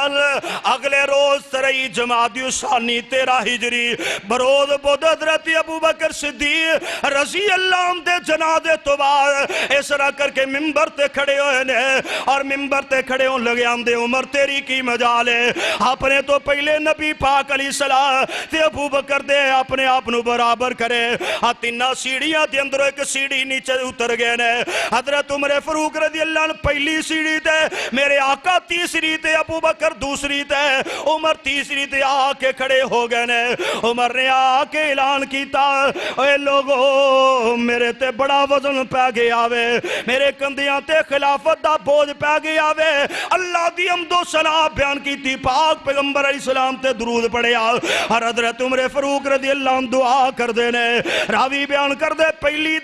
اگلے روز 23 جمادی ثانی 13 ہجری بروز بود حضرت ابو بکر صدیق رضی اللہ عنہ جنازے تو بعد اس طرح کر کے ممبر تے کھڑے ہوئے نے اور ممبر تے کھڑے ہوں لگے آمدے عمر تیری کی مجال ہے اپنے تو پہلے نبی پاک علیہ السلام تے ابو بکر دے اپنے آپنو برابر کرے تینہ سیڑھیاں دے اندر ایک سیڑھی نیچے اتر گئے نے حضرت عمر فاروق رضی اللہ عنہ پہلی سیڑھی تے میرے آقا تیسری تے ابو بکر دوسری تے عمر تیسری تے آکے کھڑے ہو گئے نے عمر نے آکے اعلان کیتا اے لوگو میرے تے بڑا وزن پہ گیا وے میرے کندیاں تے خلافت دا بوجھ پہ گیا وے اللہ دی حمد و ثنا بیان کیتی پاک پیغمبر علیہ السلام تے درود پڑھیا اور حضرت عمر فاروق رضی اللہ عنہ دعا کر دینے راوی بیان کر دے پہلی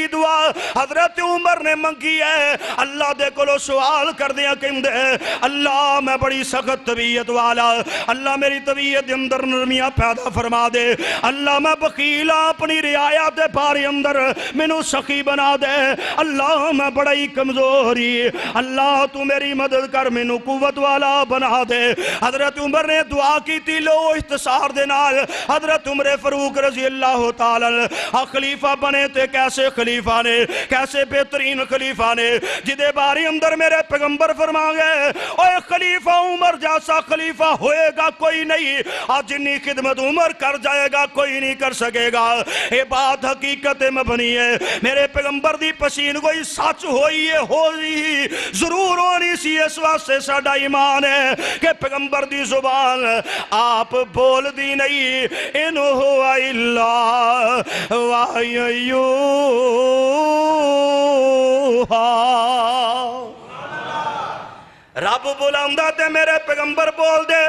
دعا حضرت عمر نے منگی ہے اللہ دے کلو سوال کر دیا کہ اللہ میں بڑی سخت طبیعت والا اللہ میری طبیعت اندر نرمیاں پیدا فرما دے اللہ میں بخیلا اپنی رعایت دے بارے اندر منو سخی بنا دے اللہ میں بڑا ہی کمزوری اللہ تو میری مدد کر منو قوت والا بنا دے حضرت عمر نے دعا کی تھی لو اختصار دے نال حضرت عمر فاروق رضی اللہ تعالی خلیفہ بنے تھے کیسے خلیفہ نے کیسے بہترین خلیفہ نے جدے باری اندر میرے پیغمبر فرما گئے اوہ خلیفہ عمر جیسا خلیفہ ہوئے گا کوئی نہیں آج جنی خدمت عمر کر جائے گا کوئی نہیں کر سکے گا یہ بات حقیقت مبنی ہے میرے پیغمبر دی پسین کوئی سچ ہوئی ہے ہوئی ضرور ہونی سی اس واسطے ساڈا ایمان ہے کہ پیغمبر دی زبان آپ بول دی نہیں ان ہوا اللہ وحیوہا رب بولاندہ تے میرے پیغمبر بول دے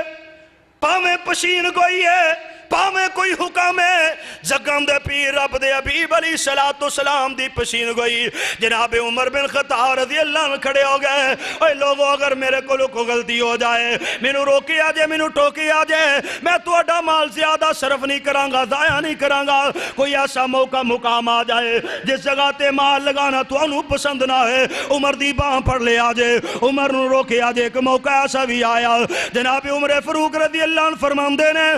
پاویں پشین کوئی ہے پاویں کوئی حکم ہے زگم دے پیر رب دے حبیب علیہ السلام دی پشین گوئی جناب عمر بن خطاب رضی اللہ عنہ کھڑے ہو گئے اے لوگوں اگر میرے کو غلطی ہو جائے مینو روکی آ جائے مینو ٹوکی آ جائے میں توڑا مال زیادہ صرف نہیں کرانگا ضائع نہیں کرانگا کوئی ایسا موقع مقام آ جائے جس جگہ تے مال لگانا تو انہوں پسند نہ ہے عمر دی باں پڑھ لے آ جائے عمر نو روکی آ جائے کہ موقع ایسا بھی آیا جناب عمر فاروق رضی اللہ عنہ فرماندے نے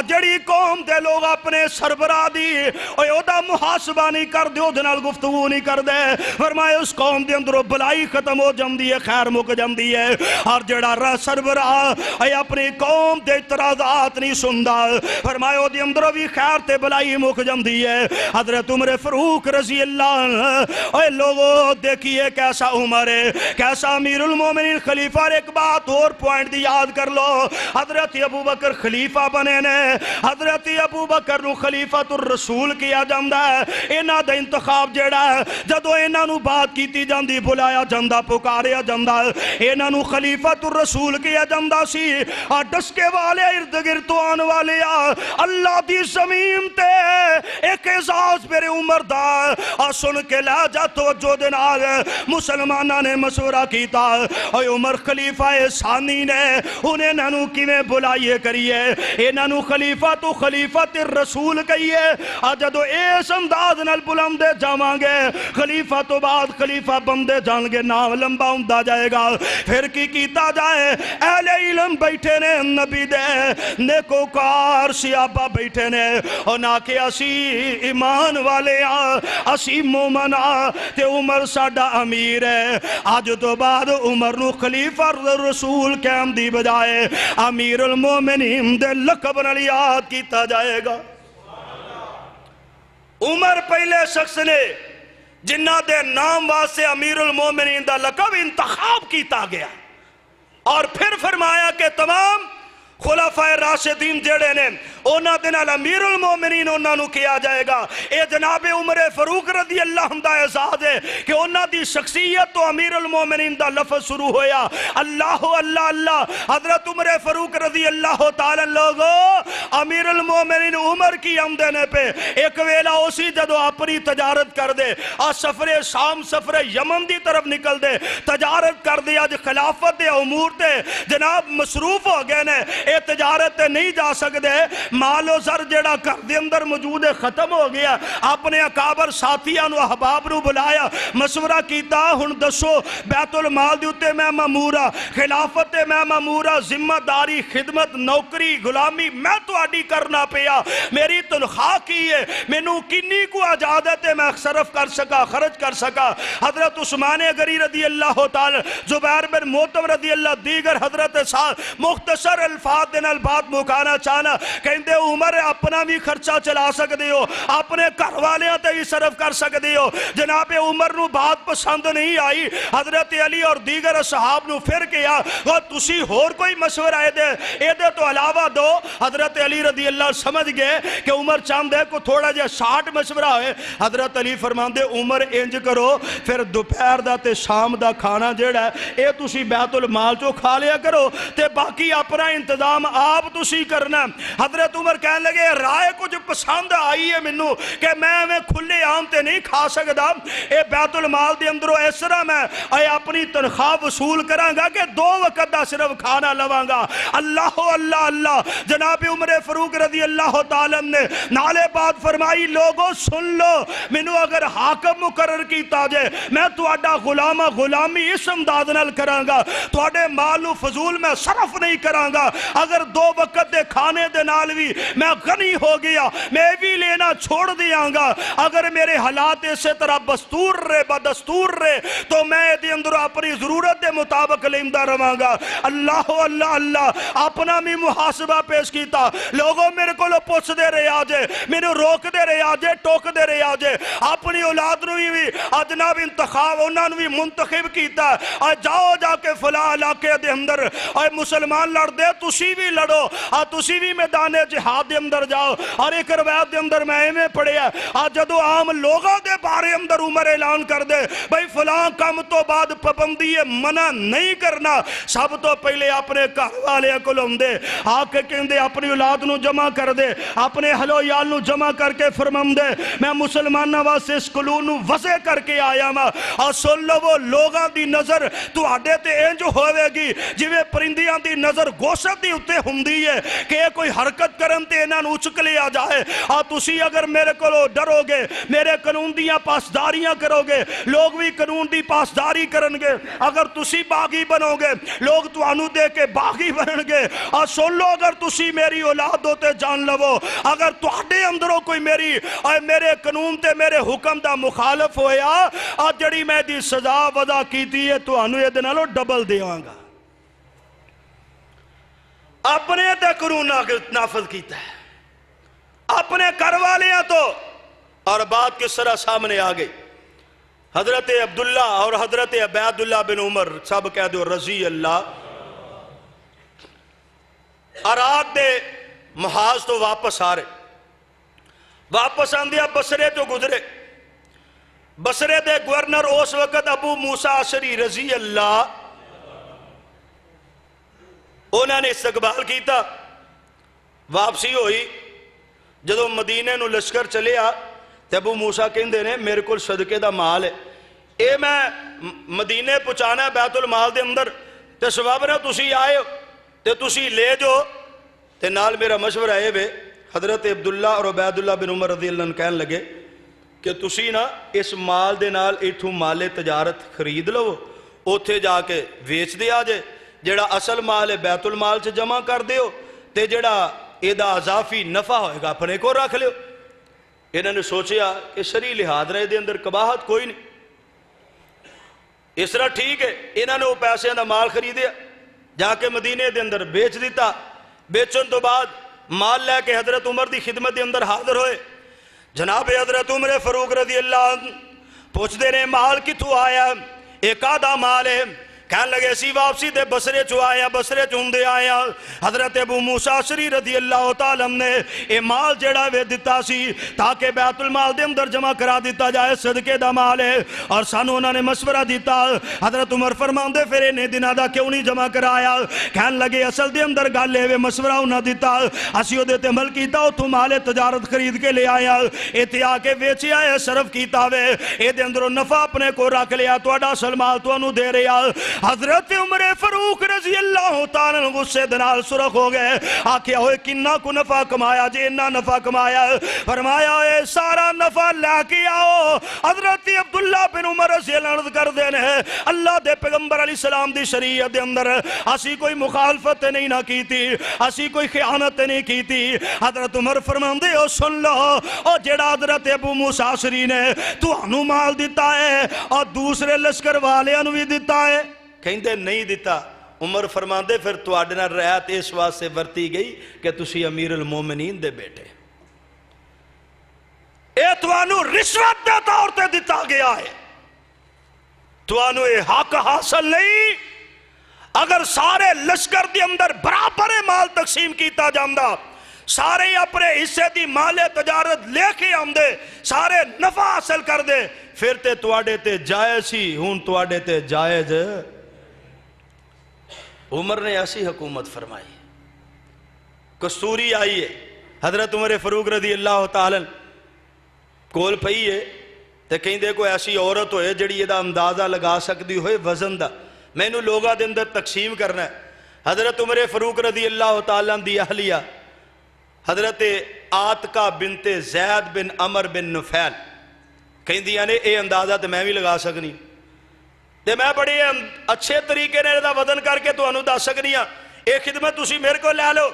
جڑی قوم دے لوگ اپنے سربراہ دی او دا محاسبہ نہیں کر دے، او دے نال گفتگو نہیں کر دے، فرمایا اس قوم دے اندروں بلائی ختم ہو جاندی ہے، خیر مک جاندی ہے۔ اور جڑا سربراہ اے اپنی قوم دے اعتراضات نہیں سندا، فرمایا او دے اندروں بھی خیر تے بلائی مک جاندی ہے۔ حضرت عمر فاروق رضی اللہ اے لوگوں دیکھیے کیسا عمر ہے، کیسا امیر المومنین خلیفہ۔ اور ایک بات اور پوائنٹ دی یاد کر لو، حضرت ابو بکر خلیفہ بنے نے، حضرت ابو بکر نو خلیفۃ الرسول کیا جاندا ہے۔ انہاں دا انتخاب جڑا ہے جدوں انہاں نو بات کیتی جاندی، بلایا جاندا، پکاریا جاندا، انہاں نو خلیفۃ الرسول کیا جاندا سی۔ اور ڈسکے والے ارد گرد آن والے اللہ دی زمین تے ایک اعزاز میرے عمر دا اور سن کے لے جا توجہ دے نال مسلماناں نے مشورہ کیتا، اے عمر خلیفہ ثانی نے انہیں نانو کیویں بلائیے کریے، انہاں نو خلیفہ تو خلیفۃ الرسول کہیے۔ جدو اس انداز نال بلندے جاواں گے خلیفہ تو بعد خلیفہ بندے جان گے، نام لمبا ہوندا جائے گا۔ پھر کی کیتا جائے، اہل علم بیٹھے نے، نبی دے نیکوکار صحابہ بیٹھے نے، اور نہ کہ اسی ایمان والے اسی مومن تے عمر ساڈا امیر ہے۔ آج تو بعد عمر نو خلیفہ رسول کہن دی بجائے امیر المومنین دے لقب نال یاد کیتا جائے گا۔ عمر پہلے شخص نے جنہ دے نام واسطے امیر المومنین دا لقب انتخاب کیتا گیا، اور پھر فرمایا کہ تمام خلفائے راشدین جڑے نے اونا دے نال امیر المومنین اونا نو کیا جائے گا۔ اے جناب عمر فاروق رضی اللہ عنہ دا اعزاز ہے کہ اونا دی شخصیت تو امیر المومنین دا لفظ شروع ہویا، اللہ اللہ اللہ۔ حضرت عمر فاروق رضی اللہ تعالی لوگو امیر المومنین عمر کی آمدنے پہ ایک ویلا اسی جدو اپنی تجارت کر دے، اور سفر شام سفر یمن دی طرف نکل دے، تجارت کر دے، آج خلافت دے امور تے جناب مصروف ہو گئے نے، اے تجارت نہیں جا سکتے، مال و زر جڑا گھر دے اندر موجود ہے ختم ہو گیا۔ اپنے اکابر ساتھیاں نو احباب نو بلایا، مشورہ کیتا، ہن دسو بیت المال دے اوتے میں مامورا، خلافت میں مامورا، ذمہ داری خدمت نوکری غلامی میں تہاڈی کرنا پیا، میری تنخواہ کی ہے، مینوں کنی کو اجازت ہے میں صرف کر سکا خرچ کر سکا۔ حضرت عثمان غنی رضی اللہ تعالی، زبیر بن موتم رضی اللہ، دیگر حضرت صاحب مختصر الفاظ دے نال بات مکانا چاہنا، کہندے عمر اپنا بھی خرچہ چلا سکدے ہو، اپنے گھر والیاں تے بھی صرف کر سکدے ہو۔ جناب عمر نو بات پسند نہیں آئی، حضرت علی اور دیگر صحاب نو پھر کیا وہ تسی ہور کوئی مشورہ اے دے تو علاوہ دو۔ حضرت علی رضی اللہ سمجھ گئے کہ عمر چاہندے کو تھوڑا جا شارٹ مشورہ ہے۔ حضرت علی فرماندے عمر انج کرو، پھر دوپہر دا تے شام دا کھانا جیڑا ہے اے تسی بیت المال چو کھا لیا کرو، تے باقی اپنا انتظام آپ تسی کرنا۔ حضرت عمر کہنے لگے رائے کچھ پسند آئی ہے منو کہ میں کھلے عام تے نہیں کھا سکدا، اے بیت المال دے اندروں اس طرح میں اپنی تنخواہ وصول کراں گا کہ 2 وقت دا صرف کھانا لواں گا۔ اللہ اللہ اللہ۔ جناب عمر فاروق رضی اللہ تعالی نے نالے بات فرمائی، لوگوں سن لو، منو اگر حاکم مقرر کیتا جائے میں تہاڈا غلامی اس انداز نال کراں گا، تہاڈے مال و فضول میں صرف نہیں کراں گا۔ اگر 2 وقت دے کھانے دے نال بھی میں غنی ہو گیا، میں بھی لینا چھوڑ دیاں گا۔ اگر میرے حالات اسی طرح بدستور رہے تو میں دے اندر اپنی ضرورت دے مطابق لیندہ رہاں گا۔ اللہ اللہ اللہ۔ اپنا بھی محاسبہ پیش کیتا، لوگوں میرے کو پوچھ دے رہے آجے، میرے روک دے رہے آجے، ٹوک دے رہے آجے، اپنی اولاد نو بھی جناب انتخاب انہوں نے بھی منتخب کیتا، جاؤ جا کے فلاں علاقے دے اندر مسلمان لڑ دے، تسی بھی لڑو، تسی بھی میدان جہاد دے اندر جاؤ۔ اور ایک روایت دے اندر میں میں پڑھے جدو عام لوگوں دے بارے اندر عمر اعلان کر دے بھئی فلاں کم تو بعد پابندی منع نہیں کرنا، سب تو پہلے اپنے گھر والے کو لوندے آ کے کہندے اپنی اولاد نو جمع کر دے، اپنے اہل و عیال نو جمع کر کے فرماندے میں مسلماناں واسطے اس قانون نو وضع کر کے آیا ہاں، اور سن لو وہ لوگاں دی نظر تہاڈے تے انج ہوے گی جویں پرندیاں دی نظر گوشت دی اُتے ہوندی ہے کہ کوئی حرکت کرن تے انہاں نوں اچک لیا جائے، اور تسی اگر میرے کولوں ڈرو گے، میرے قانون دیاں پاسداریاں کرو گے، لوگ بھی قانون دی پاسداری کرن گے، اگر تسی باغی بنو گے لوگ تانوں دے کے باغی بنن گے، اور سن لو اگر تسی میری اولاد جہاد ہوتے جان لو اگر تواڈے اندروں کوئی میرے قانون تے میرے حکم دا مخالف ہویا آج جڑی میں دی سزا وضع کیتی ہے تانوں یہ دنالو ڈبل دیواں گا اپنے تے قانون نافذ کیتا ہے اپنے کروالیاں تو اور بات کس طرح سامنے آ گئی حضرت عبداللہ اور حضرت عبیداللہ بن عمر سب کہہ دو رضی اللہ عراق دے محاذ تو واپس آ رہے واپس آندیا بصرے تو گزرے بصرے دے گورنر اس وقت ابو موسیٰ اشعری رضی اللہ انہوں نے استقبال کیتا واپسی ہوئی جدو مدینے نو لشکر چلے آ تے ابو موسیٰ کہندے نے میرے کل صدقے دا مال ہے اے میں مدینے پہنچانا ہے بیت المال دے اندر تے سبب نے تسی آئے ہو تے تسی لے جو تے نال میرا مشورہ ہے بے حضرت عبداللہ اور عبیداللہ بن عمر رضی اللہ عنہ کہنے لگے کہ تسی نا اس مال دے نال ایتھوں مال تجارت خرید لو اوتھے جا کے ویچ دیا جے جڑا اصل مال ہے بیت المال سے جمع کر دیو تے جڑا ایدہ اضافی نفع ہوئے گا اپنے کو رکھ لیو انہوں نے سوچیا کہ شرعی لحاظ رہے دے اندر قباحت کوئی نہیں اس طرح ٹھیک ہے انہوں نے وہ پیسے دا مال خریدیا جا کے مدینے دے اندر بیچ دیتا بیچن تو بعد مال لے کے حضرت عمر دی خدمت دے اندر حاضر ہوئے جناب حضرت عمر فاروق رضی اللہ پوچھ دے رہے مال کتوں آیا ایک آدھا مال ہے کہنے لگے اسی واپسی دے بصرے چو آیا بصرے چوندے آیا حضرت ابو موسیٰ اشعری رضی اللہ تعالیٰ نے اے مال جڑا وے دیتا سی تاکہ بیت المال دے اندر جمع کرا دیتا جائے صدقے دا مال ہے اور سانو انہوں نے مشورہ دیتا حضرت عمر فرمان دے پھر انہیں دنہ دا کیوں نہیں جمع کرایا کہنے لگے اصل دے اندر گال لے وے مشورہ انہوں دیتا اسیو دیتے عمل کیتا او تو مال تجارت خرید کے لے آیا ایتے آکے ویچے آئے صرف کیتا وے اے دے اندروں نفع اپنے کو رکھ لیا تو اڈا سلمال تو انہوں دے رہا حضرت عمر فاروق رضی اللہ تعالیٰ غصے دنال سرخ ہو گئے آکے ہوئے کنہ کو نفع کمایا جے انہ نفع کمایا فرمایا اے سارا نفع لے کے آؤ حضرت عبداللہ بن عمر رضی اللہ عرض کر دینے اللہ دے پیغمبر علیہ السلام دی شریعت دے اندر اسی کوئی مخالفت نہیں نہ کی تھی اسی کوئی خیانت نہیں کی تھی حضرت عمر فرمان دے او سن لو او جیڑا حضرت ابو موسیٰ اشعری نے تو انو مال دیتا ہے اور دوسرے لشکر والے انو بھی دیتا ہے کہیں دے نہیں دیتا عمر فرمان دے پھر تو آڈنا رہت اس واسطے ورتی گئی کہ تسی امیر المومنین دے بیٹے اے تو انو رشوت دے طور تے دیتا گیا ہے تو انو اے حق حاصل نہیں اگر سارے لشکر دی اندر برابر مال تقسیم کیتا جاندہ سارے اپنے حصے دی مال تجارت لے کے آمدے سارے نفع حاصل کر دے پھر تے توڑے تے جائز ہی ہون توڑے تے جائز عمر نے ایسی حکومت فرمائی کستوری آئی ہے حضرت عمر فاروق رضی اللہ تعالیٰ کول پئی ہے تے کہیں دے کوئی ایسی عورت ہوئے جڑی یہ دا اندازہ لگا سکتی ہوئے وزن دا میں انہوں لوگا دے اندر تقسیم کرنا ہے حضرت عمر فاروق رضی اللہ تعالیٰ دی اہلیہ حضرت آتقہ بنت زید بن عمر بن نفیل کہیں دیا نے اے اندازہ تے میں بھی لگا سکنی تے میں بڑے اچھے طریقے نے دا وزن کر کے تو انہوں دا سکنی ایک خدمت تسی میرے کو لے لو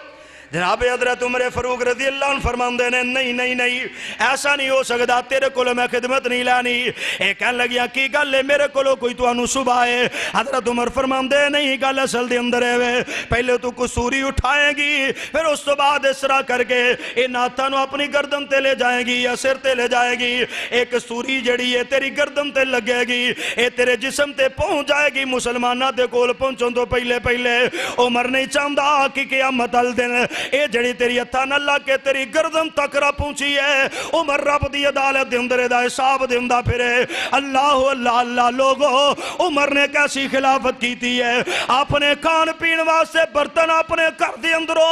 جناب حضرت عمر فاروق رضی اللہ عنہ فرمان دے نہیں ایسا نہیں ہو سکتا تیرے کولو میں خدمت نہیں لانی ایک کہنے لگیا کی گل لے میرے کولو کوئی تو انو صبح ہے حضرت عمر فرمان دے نہیں گل اصل دے اندر ہے پہلے تو کسوری اٹھائیں گی پھر اس تو بعد اس طرح کر کے اے ناتھانو اپنی گردن تے لے جائیں گی یا سر تے لے جائے گی ایک کسوری جڑی ہے تیری گردن تے لگے گی اے تیرے جسم تے پہنچ جائے گی مسلمانہ دے کول پہنچوں تو پہلے عمر نہیں چاہندہ کہ قیامت الدن اے جڑی تیری اتھا نہ اللہ کے تیری گردن تک رہ پہنچی ہے عمر رب دی عدالت دے اندر دا حساب دے اندر پھرے اللہ لوگو عمر نے کیسی خلافت کیتی ہے اپنے کھان پین واسے برتن اپنے کر دی اندرو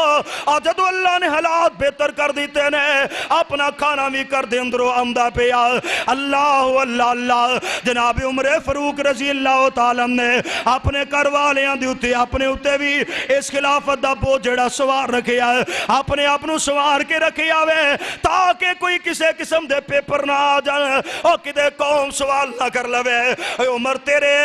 اور جدو اللہ نے حالات بہتر کر دیتے نے اپنا کھانا بھی کر دی اندرو آمدہ پیا اللہ جناب عمر فاروق رضی اللہ تعالیٰ نے اپنے کر والیاں دی اتے اپنے اتے بھی اس خلافت دا بہت جڑا سوار رکھے گیا اپنے آپ نو سوار کے رکھی آوے تاکہ کوئی کسے قسم دے پیپر نہ آ جان او کدے قوم سوال نہ کر لوے اے عمر تیرے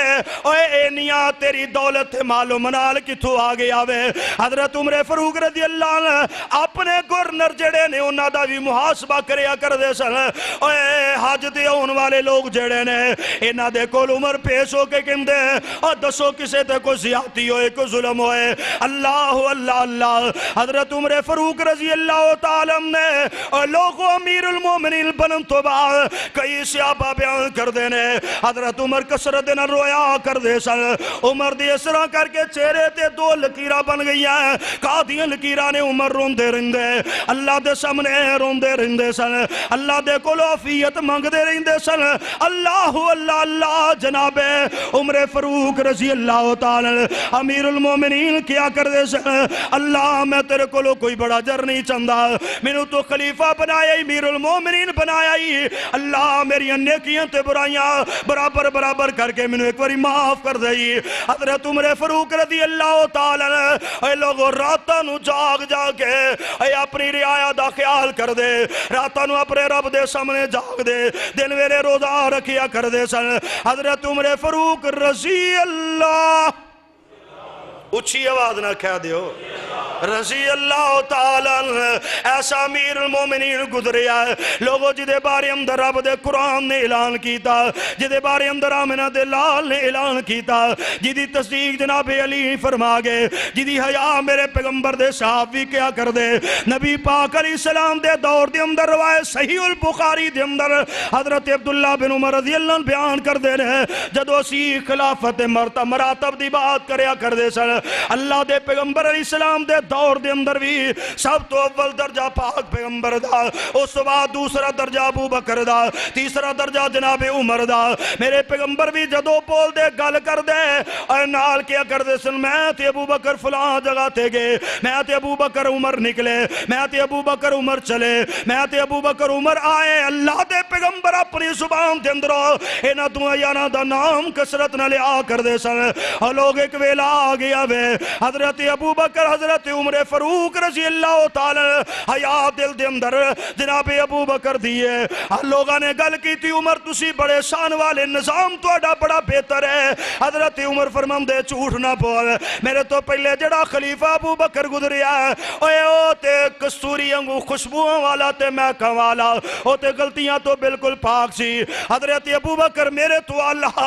اے اینیاں تیری دولت مال و منال کتھوں آ گیا وے حضرت عمر فاروق رضی اللہ عنہ اپنے گورنر جڑے نے انہاں دا بھی محاسبہ کریا کر دے سن اے حج تے اون والے لوگ جڑے نے انہاں دے کول عمر پیش ہو کے کہندے او دسو کسے تے کوئی زیادتی ہوئے کوئی ظلم ہوئے اللہ اللہ اللہ حضرت عمر فاروق رضی اللہ تعالیٰ نے لوگوں امیر المومنین بنن تو بعد کئی صحابہ بیان کر دینے حضرت عمر کسرت دینا رویا کر دے سن عمر دی اسرا کر کے چہرے تے دو لکیرہ بن گئی ہیں قادیاں لکیرہ نے عمر روندے رہندے اللہ دے سامنے روندے رہندے سن اللہ دے کو عافیت مانگ دے رہندے سن اللہ اللہ اللہ جناب عمر فاروق رضی اللہ تعالی امیر المومنین کیا کر دے سن اللہ میں تیرے کو کوئی بڑا جر نہیں چاہتا مینوں تو خلیفہ بنایا امیر المومنین بنایا ہی اللہ میری نیکیاں تے برائیاں برابر برابر کر کے مینوں ایک باری معاف کر دئی حضرت عمر فاروق رضی اللہ تعالی اے لوگوں راتاں نو جاگ جا کے اے اپنی رعایا دا خیال کر دے راتاں نو اپنے رب دے سامنے جاگ دے دن ویلے روزہ رکھیا کر دے سن حضرت عمر فاروق رضی اللہ اچھی آواز نہ کہہ دیو رضی اللہ تعالیٰ ایسا امیر المومنین گزریا ہے لوگوں جدے بارے اندر رب دے قرآن نے اعلان کیتا جدے بارے اندر آمنہ دے لال نے اعلان کیتا جدی تصدیق جناب علی فرما گئے جدی حیاء میرے پیغمبر دے صحابی کیا کر دے نبی پاک علیہ السلام دے دور دے اندر روایت صحیح البخاری دے اندر حضرت عبداللہ بن عمر رضی اللہ بیان کر دے رہے جدو سی خلافت مراتب دی بات کریا کر دے سن اللہ دے پیغمبر علیہ السلام دے دور دے اندر بھی سب تو اول درجہ پاک پیغمبر دا اس بعد دوسرا درجہ ابو بکر دا تیسرا درجہ جناب عمر دا میرے پیغمبر بھی جدو بول دے گل کر دے اور نال کیا کر دے سن میں تے ابو بکر فلاں جگہ تے گئے میں تے ابو بکر عمر نکلے میں تے ابو بکر عمر چلے میں تے ابو بکر عمر آئے اللہ دے پیغمبر اپنی زبان دے اندر اینا دعایانا دا نام کسرت نہ لیا کر دے سن اور لوگ ایک ویلا آگیا وے حضرت ابو بکر حضرت عمر فاروق رضی اللہ تعالی حیات دل دے اندر جناب ابو بکر دیئے لوگاں نے گل کی تھی عمر تسی بڑے شان والے نظام توڑا بڑا بہتر ہے حضرت عمر فرمان دے جھوٹ نہ بول میرے تو پہلے جڑا خلیفہ ابو بکر گزریا ہے اوے او تے کستوری انگو خوشبوؤں والا تے محکم والا او تے غلطیاں تو بالکل پاک سی حضرت ابو بکر میرے تو اللہ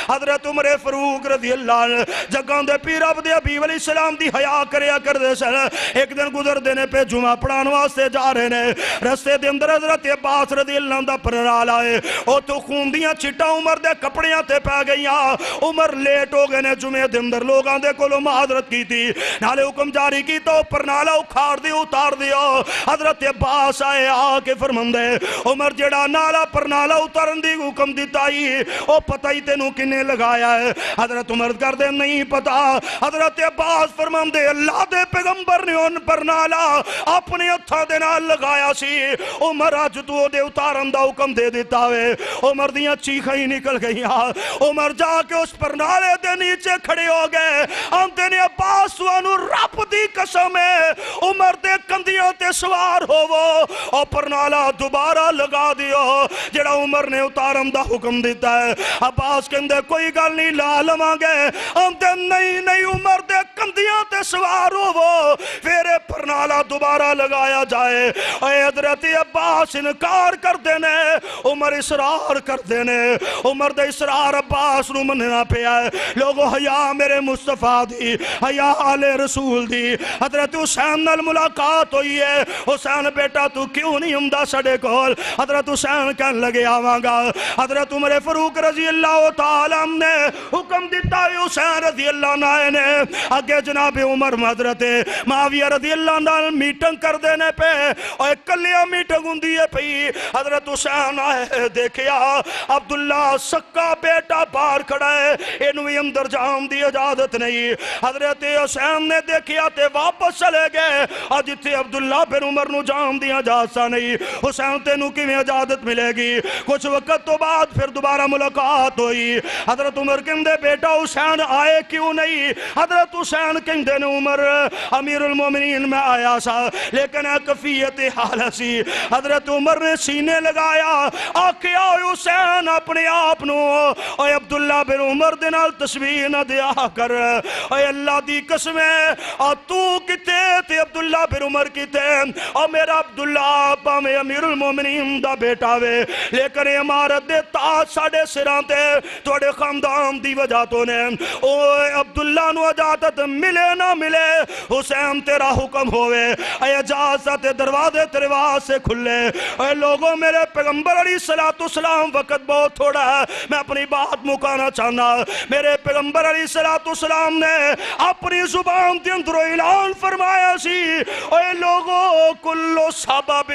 حضرت عمر فاروق رضی اللہ جگاں دے پیر عبد ابی علیہ السلام دی حیاء کریا کر دے سن ایک دن گزر دینے پہ جمعہ پڑھان واسطے جا رہے نے رستے دے اندر حضرت عباس رضی اللہ دا پرنال آئے او تو خون دیاں چھٹا عمر دے کپڑیاں تے پہ گئیاں عمر لیٹ ہو گئے نے جمعہ دے اندر لوگاں دے کولو معذرت کی تھی نالے حکم جاری کی تو پرنالا اکھاڑ دی اتار دیا حضرت عباس آئے آ کے فرمندے عمر جڑا نالا پرنالا اتارن دی حکم دیتا ہی او پتہ ہی تینوں کنے لگایا ہے حضرت عمر کر دے نہیں پتا حضرت عباس فرمان دے اللہ دے پیغمبر نے ان پر نالا اپنے اتھا دے نال لگایا سی عمر آج تو دے اتارن دا حکم دے دیتا ہوئے عمر دیاں چیخیں ہی نکل گئی عمر جا کے اس پر نالے دے نیچے کھڑے ہو گئے انتے نے عباس وانو رب دی قسم ہے عمر دے کندیوں تے سوار ہو وہ اور پر نالا دوبارہ لگا دیو جڑا عمر نے اتارن دا حکم دیتا ہے عباس کہندے کوئی گل نہیں لا لمانگے انتے نہیں عمر دے کندیاں تے سوار ہو وہ پھر پرنالا دوبارہ لگایا جائے اے حضرت عباس انکار کر دینے عمر اصرار کر دینے عمر دے اصرار عباس نو مننا پیا ہے لوگو حیاء میرے مصطفیٰ دی حیاء آل رسول دی حضرت حسین نال ملاقات ہوئی ہے حسین بیٹا تو کیوں نہیں ہمدہ سڑے کول حضرت حسین کہن لگے آواں گا حضرت عمر فاروق رضی اللہ تعالیٰ نے حکم دیتا ہے حسین رضی اللہ عنہ نے آگے جناب عمر حضرت معاویہ رضی اللہ عنہ میٹنگ کر دینے پہ اور کلیاں میٹنگ ہوں دیئے پہ حضرت حسین آئے دیکھیا عبداللہ سکا بیٹا باہر کھڑا ہے انوی اندر جام دی اجازت نہیں حضرت حسین نے دیکھیا تے واپس چلے گئے آج تھے عبداللہ بن عمر نو جام دی اجازت نہیں حسین تے نو کی میں اجازت ملے گی کچھ وقت تو بعد پھر دوبارہ ملاقات ہوئی حضرت عمر کہندے بیٹا حسین آئے کیوں نہیں حضرت حسین کہندے نے عمر امیر المومنین میں آیا سا لیکن کفیت حال سی حضرت عمر نے سینے لگایا آکھیا حسین اپنے آپ نو اے عبداللہ بن عمر دے نال تشبیہ نہ دیا کر اے اللہ دی قسم ہے تو کتے تے عبداللہ بن عمر کتے اور میرا عبداللہ پاویں امیر المومنین دا بیٹا وے لیکن امارت دے تاج ساڑے سراں تے توڑے خاندان دی وجہ تو نے اوے عبداللہ نو اجازت ملے نہ ملے حسین تیرا حکم ہوئے اے اجازت دروازے ترواز سے کھلے اے لوگوں میرے پیغمبر علیہ السلام وقت بہت تھوڑا ہے میں اپنی بات مکانا چاہنا میرے پیغمبر علیہ السلام نے اپنی زبان دے اندر اعلان فرمایا سی اے لوگوں کلو سبب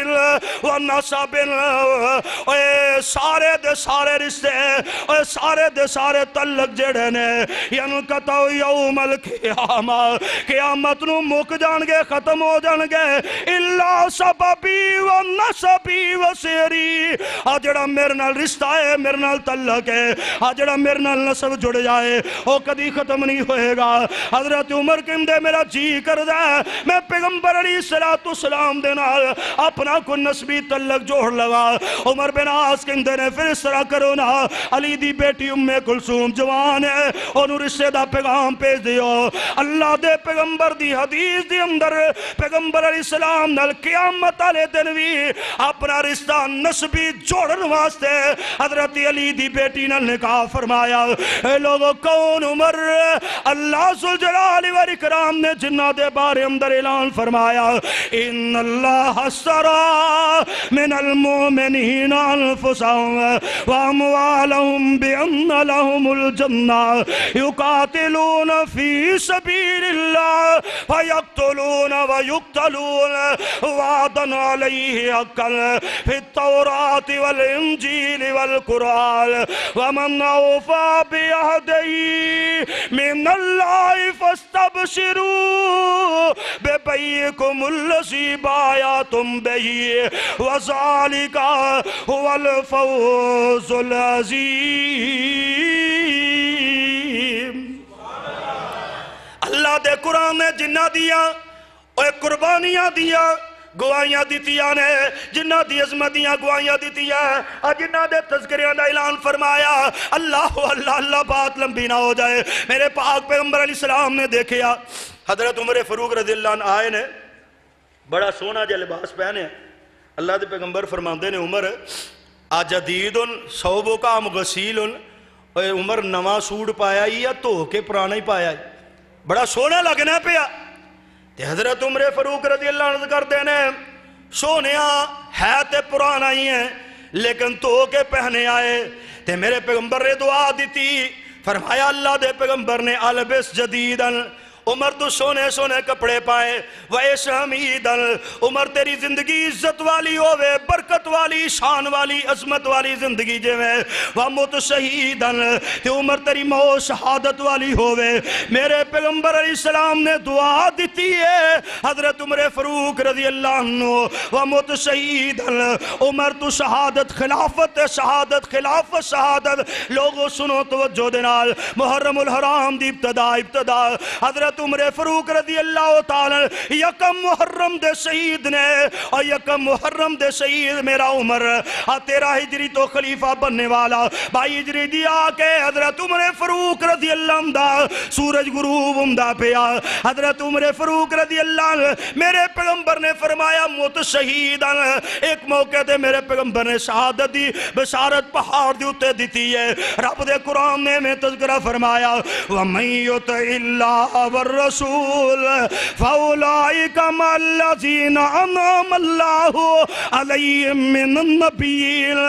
و نسب اے سارے دے سارے رشتے اے سارے دے سارے تعلق جڑے نے ینقطع یوم القیامہ قیامت نو مک جان گے ختم ہو جان گے الا سببی و نسبی و سیری جڑا میرے نال رشتہ ہے میرے نال تعلق ہے جڑا میرے نال نسب جڑ جائے وہ کدی ختم نہیں ہوئے گا حضرت عمر کہندے میرا جی کر دے میں پیغمبر علیہ السلام دے نال اپنا کو نسبی تعلق جوڑ لگا عمر بن عاص کہندے نے پھر اس طرح کرو نا علی دی بیٹی ام کلثوم جوان ہے انہوں رشتے دا پیغام پیش دیو اللہ دے پیغمبر دی حدیث دی اندر پیغمبر علیہ السلام نال قیامت والے دن بھی اپنا رشتہ نسبی جوڑن واسطے حضرت علی دی بیٹی نال نکاح فرمایا اے لوگوں کون عمر اللہ ذوالجلال والاکرام نے جنہ دے بارے اندر اعلان فرمایا ان اللہ اشتری من المؤمنین انفسهم واموالهم بان لهم الجنہ یقاتلون فی سبیل اللہ فیقتلون ویقتلون وعدا علیہ حقا فی التوراۃ والانجیل والقرآن ومن اوفى بعهده من اللہ فاستبشروا ببیعکم الذی بايعتم به وذلك هو الفوز العظیم اللہ دے قرآن نے جنہ دیا اور قربانیاں دیا گواہیاں دیتیاں نے جنہ دی عظمتیاں گواہیاں دیتیاں اور جنہ دے تذکریاں دا اعلان فرمایا اللہ اللہ اللہ بات لمبی نہ ہو جائے میرے پاک پیغمبر علیہ السلام نے دیکھیا حضرت عمر فاروق رضی اللہ عنہ آئے نے بڑا سونا جا لباس پہنے اللہ دے پیغمبر فرماندے نے عمر آجدید صوبوں کا مغسیل عمر نواں سوڑ پایا ہی یا تو کے پرانا ہی پایا ہی بڑا سونا لگنا پیا تے حضرت عمر فاروق رضی اللہ عنہ کر دینے سونیا ہے تے پرانا ہی ہے لیکن تو کے پہنے آئے تے میرے پیغمبر نے دعا دیتی فرمایا اللہ دے پیغمبر نے البس جدیدن عمر تو سونے سونے کپڑے پائے ویس حمیدن عمر تیری زندگی عزت والی ہوئے برکت والی شان والی عظمت والی زندگی جو ہے ومت شہیدن تے عمر تیری موت شہادت والی ہوئے میرے پیغمبر علیہ السلام نے دعا دیتی ہے حضرت عمر فاروق رضی اللہ عنہ ومت شہیدن عمر تو شہادت خلافت شہادت خلافت شہادت لوگوں سنو توجہ دنال محرم الحرام دی ابتدا حضرت عمر فاروق رضی اللہ تعالی یکم محرم دے شہید نے اور یکم محرم دے شہید میرا عمر 13 ہجری تو خلیفہ بننے والا 22 ہجری دیا کہ حضرت عمر فاروق رضی اللہ عنہ سورج غروب عمدہ پیا حضرت عمر فاروق رضی اللہ عنہ میرے پیغمبر نے فرمایا موت شہیدن ایک موقع دے میرے پیغمبر نے شہادت دی بشارت پہاڑ دی اتے دیتی ہے رب دے قرآن نے میں تذکرہ فرمایا وَمَن يُطِعِ اللَّهَ وَالرَّسُولَ فَأُولَئِكَ مَعَ الَّذِينَ أَنْعَمَ اللَّهُ عَلَيْهِم مِّنَ النَّبِيِّينَ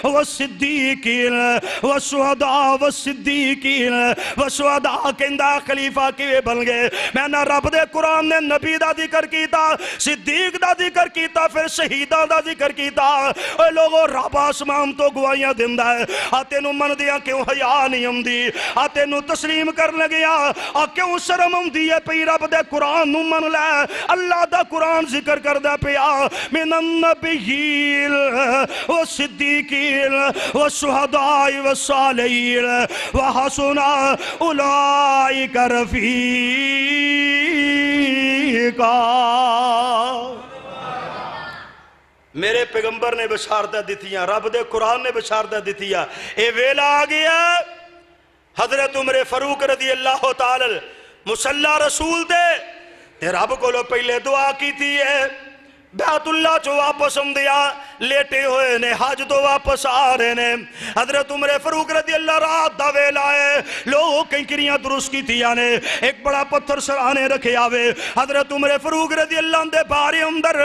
وَالصِّدِّيقِينَ وَالشُّهَدَاءِ وَالصِّدِّيقِينَ وَالشُّهَدَاء کہندہ خلیفہ کیویں بن گئے میں نہ رب دے قرآن نے نبی دا ذکر کیتا صدیق دا ذکر کیتا پھر شہیداں دا ذکر کیتا اے لوگوں رب آسمان تو گواہیاں دیندا ہے تینوں من دیاں کیوں حیا نہیں ہوندی تینوں تسلیم کر لگیا کیوں شرم ہوندی ہے پئی رب دے قرآن نو من لے اللہ دا قرآن ذکر کردا پیا من النبیین والصدیقین والشہداء والصالحین وحسن اولئک رفیقا کا. میرے پیغمبر نے بشارتیں دیتیاں، رب دے قرآن نے بشارتیں دیتیاں. اے ویلا آ گیا حضرت عمر فاروق رضی اللہ تعالی مصلی رسول دے تے رب کو لو پہلے دعا کی تھی ہے. بیت اللہ چو واپس ہم دیا لیٹے ہوئے نے، حج تو واپس آ رہے نے. حضرت عمر فاروق رضی اللہ رات دا ویلا ہے، لوگ کنکریاں درست کی تھی نے، ایک بڑا پتھر سرانے رکھے آوے. حضرت عمر فاروق رضی اللہ دے بارے اندر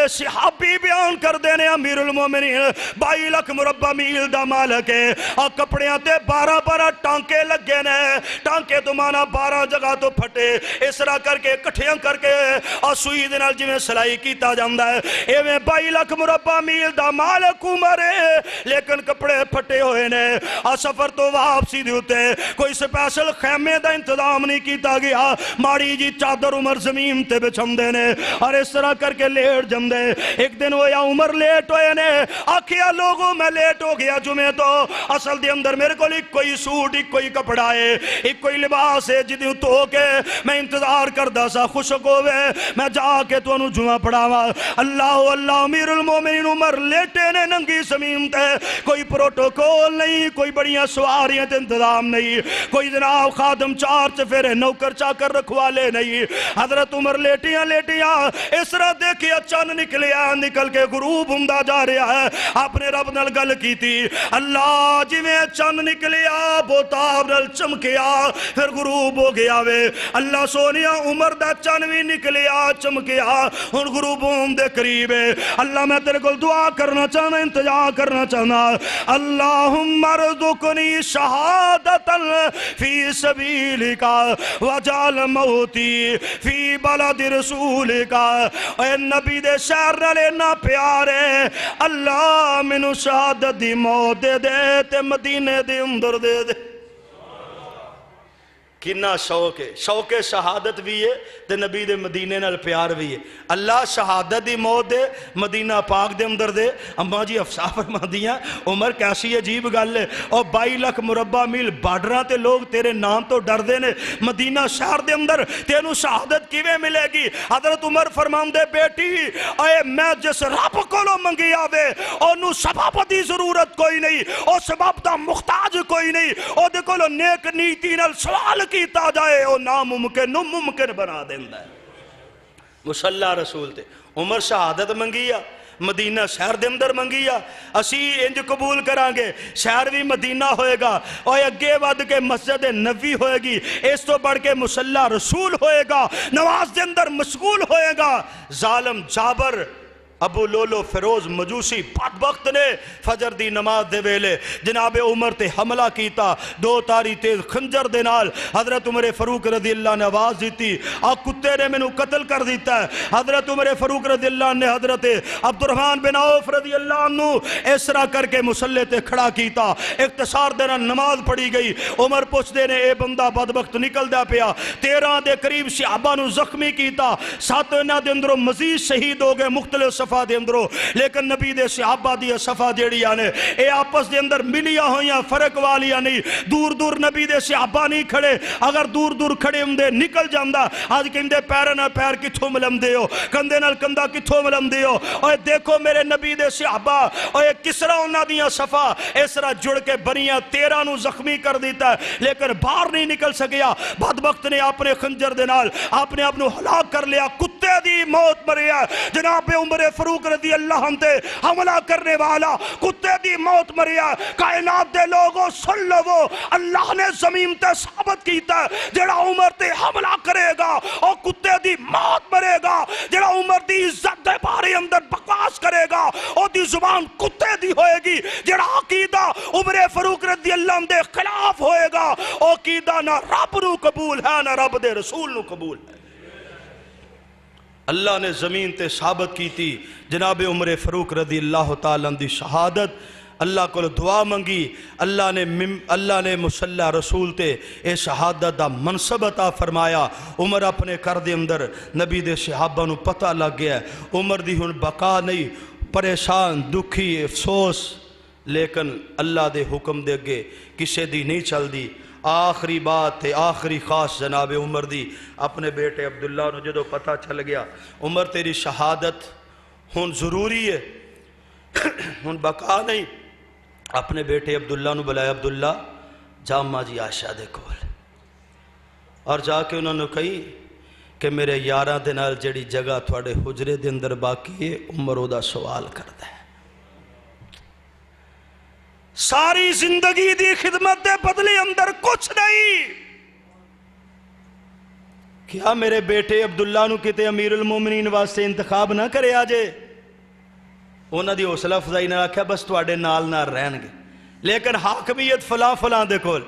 صحابی بیان کر دینے امیر المومنین 22 لاکھ مربع میل دا مالک ہے، اور کپڑیاں تے 12 ٹانکے لگے نے. ٹانکے تو مانا 12 جگہ تو پھٹے، اس طرح کر کے کٹھیاں کر کے اور سوئی دے نال جویں سلائی کیتا جاندہ ہے. ایویں 22 لاکھ مربع میل دا مالک عمر ہے، لیکن کپڑے پھٹے ہوئے نے. اور سفر تو واپسی دی ہوتے کوئی سپیشل خیمے دا انتظام نہیں کیتا گیا، ماڑی جی چادر عمر زمین تے بچھم دے نے اور اس طرح کر کے لیٹ جمدے. ایک دن ہویا عمر لیٹ ہوئے نے، آکھیا لوگوں میں لیٹ ہو گیا جمعے تو اصل دے اندر میرے کو ایک کوئی سوٹ ایک کوئی کپڑا ہے ایک کوئی لباس ہے جدی تو کے میں انتظار کردہ سا خوشک ہوئے میں جا کے تو انہوں جمعہ پڑھاوا. اللہ اللہ امیر المومنین عمر لیٹے نے ننگی زمین تے، کوئی پروٹوکول نہیں، کوئی بڑیاں سواریاں تے انتظام نہیں، کوئی جناب خادم چار چفیرے نوکر چاکر رکھوالے نہیں. حضرت عمر لیٹیاں اس طرح دیکھیا چند نکلیا، نکل کے غروب ہمدہ جا رہا ہے. آپ نے رب نال گل کی تھی، اللہ جی میں چند نکلیا بوتاب نال چمکیا پھر غروب ہو گیا وے. اللہ سونیا عمر دا چند بھی نکلیا چمکیا ہن غروب دے قریب ہے. اللہ میں تیرے کو دعا کرنا چاہنا، انتجا کرنا چاہنا. اللہم ارزقنی شہادتا فی سبیلکا وجعل موتی فی بلد رسولکا. اے نبی دے شہر نہ لینا پیارے، اللہ منو شہادت دی موت دے دے تے مدینے دے اندر دے دے. کنا شوق ہے، شوق شہادت بھی ہے تے نبی دے مدینے نال پیار بھی ہے. اللہ شہادت دی موت دے مدینہ پاک دے اندر دے. اماں جی افسا فرماندیاں عمر کیسی عجیب گل ہے، اور 22 لاکھ مربع میل بارڈراں تے لوگ تیرے نام تو ڈر دے نے، مدینہ شہر دے اندر تینوں شہادت کیویں ملے گی؟ حضرت عمر فرماندے بیٹی اے میں جس رب کولوں منگی آوے اونوں سبب دی ضرورت کوئی نہیں، او سبب دا محتاج کوئی نہیں، او دے کولوں نیک نیتی نال سوال کیتا جائے او ناممکن ممکن بنا دیندہ ہے. مصلی رسول تے عمر شہادت منگیا، مدینہ شہر دے اندر منگیا. اسی انج قبول کرانگے شہر بھی مدینہ ہوئے گا، اور اگے ود کے مسجد نبوی ہوئے گی، اس تو بڑھ کے مصلی رسول ہوئے گا، نماز دے اندر مشغول ہوئے گا. ظالم جابر ابو لولو فیروز مجوسی بدبخت نے فجر دی نماز دے ویلے جناب عمر تے حملہ کیتا، 2 تاری تیز خنجر دے نال. حضرت عمر فاروق رضی اللہ نے آواز دیتی آ کتے نے میں قتل کر دیتا ہے. حضرت عمر فاروق رضی اللہ نے حضرت عبد الرحمن بن عوف رضی اللہ عنہ اس طرح کر کے مسلح تے کھڑا کیتا، اختصار دینا نماز پڑھی گئی. عمر پوچھ دینے اے بندہ بدبخت نکل دا پیا، 13 دے قریب صحابہ نو زخمی کیتا، 7 انہاں دے اندروں مزید شہید ہو گئے مختلف صفحہ دے اندروں. لیکن نبی دے صحابہ دی صفحہ جیڑی آنے اے آپس دے اندر ملیاں ہویاں فرق والیاں نہیں. دور دور نبی دے صحابہ نہیں کھڑے، اگر دور دور کھڑے ہوں دے نکل جاندہ. آج کہندے پیرے نال پیر کتھوں ملم دے ہو، کندے نال کندہ کتھوں ملم دے ہو. اور دیکھو میرے نبی دے صحابہ اور کس طرح انہاں دیاں صفحہ اس طرح جڑ کے بنیاں 13 نو زخمی کر دیتا ہے، لیکن باہر نہیں نکل سکیا. بدبخت نے اپنے خنجر دے نال اپنے آپ نو ہلاک کر لیا، کتے دی موت مریا. جناب عمر فاروق رضی اللہ عنہ حملہ کرنے والا کتے دی موت مریا. کائنات دے لوگوں سن لو، وہ اللہ نے زمین تے ثابت کیتا ہے جڑا عمر تے حملہ کرے گا اور کتے دی موت مرے گا. جڑا عمر دی عزت دے بارے اندر بکواس کرے گا اور دی زبان کتے دی ہوئے گی. جڑا عقیدہ عمر فاروق رضی اللہ عنہ دے خلاف ہوئے گا او عقیدہ نہ رب نو قبول ہے نہ رب دے رسول نو قبول ہے. اللہ نے زمین تے ثابت کی تھی جناب عمر فاروق رضی اللہ تعالیٰ عنہ دی شہادت. اللہ کو دعا منگی، اللہ نے مصلی رسول تے اے شہادت دا منصب عطا فرمایا. عمر اپنے کر دے اندر نبی دے صحابہ نو پتہ لگ گیا عمر دی ہن بقا نہیں، پریشان دکھی افسوس، لیکن اللہ دے حکم دے گے کسے دی نہیں چل دی. آخری بات تھے، آخری خاص جناب عمر دی اپنے بیٹے عبداللہ نو جدو پتہ چل گیا عمر تیری شہادت ہن ضروری ہے، ہن بقا نہیں، اپنے بیٹے عبداللہ نو بلایا، عبداللہ جا ماں جی عائشہ دے کول، اور جا کے انہوں نے کہی کہ میرے یاراں دے نال جڑی جگہ تھوڑے حجرے دے اندر باقی ہے عمر او دا سوال کردا ہے۔ ساری زندگی دی خدمت دے بدلے اندر کچھ نہیں، کیا میرے بیٹے عبداللہ نو کتے امیر المومنین واسطے انتخاب نہ کرے آجے؟ انہاں دی حوصلہ افزائی نہ رکھا، بس تواڈے نال نہ رہن گے، لیکن حاکمیت فلاں فلاں دے کول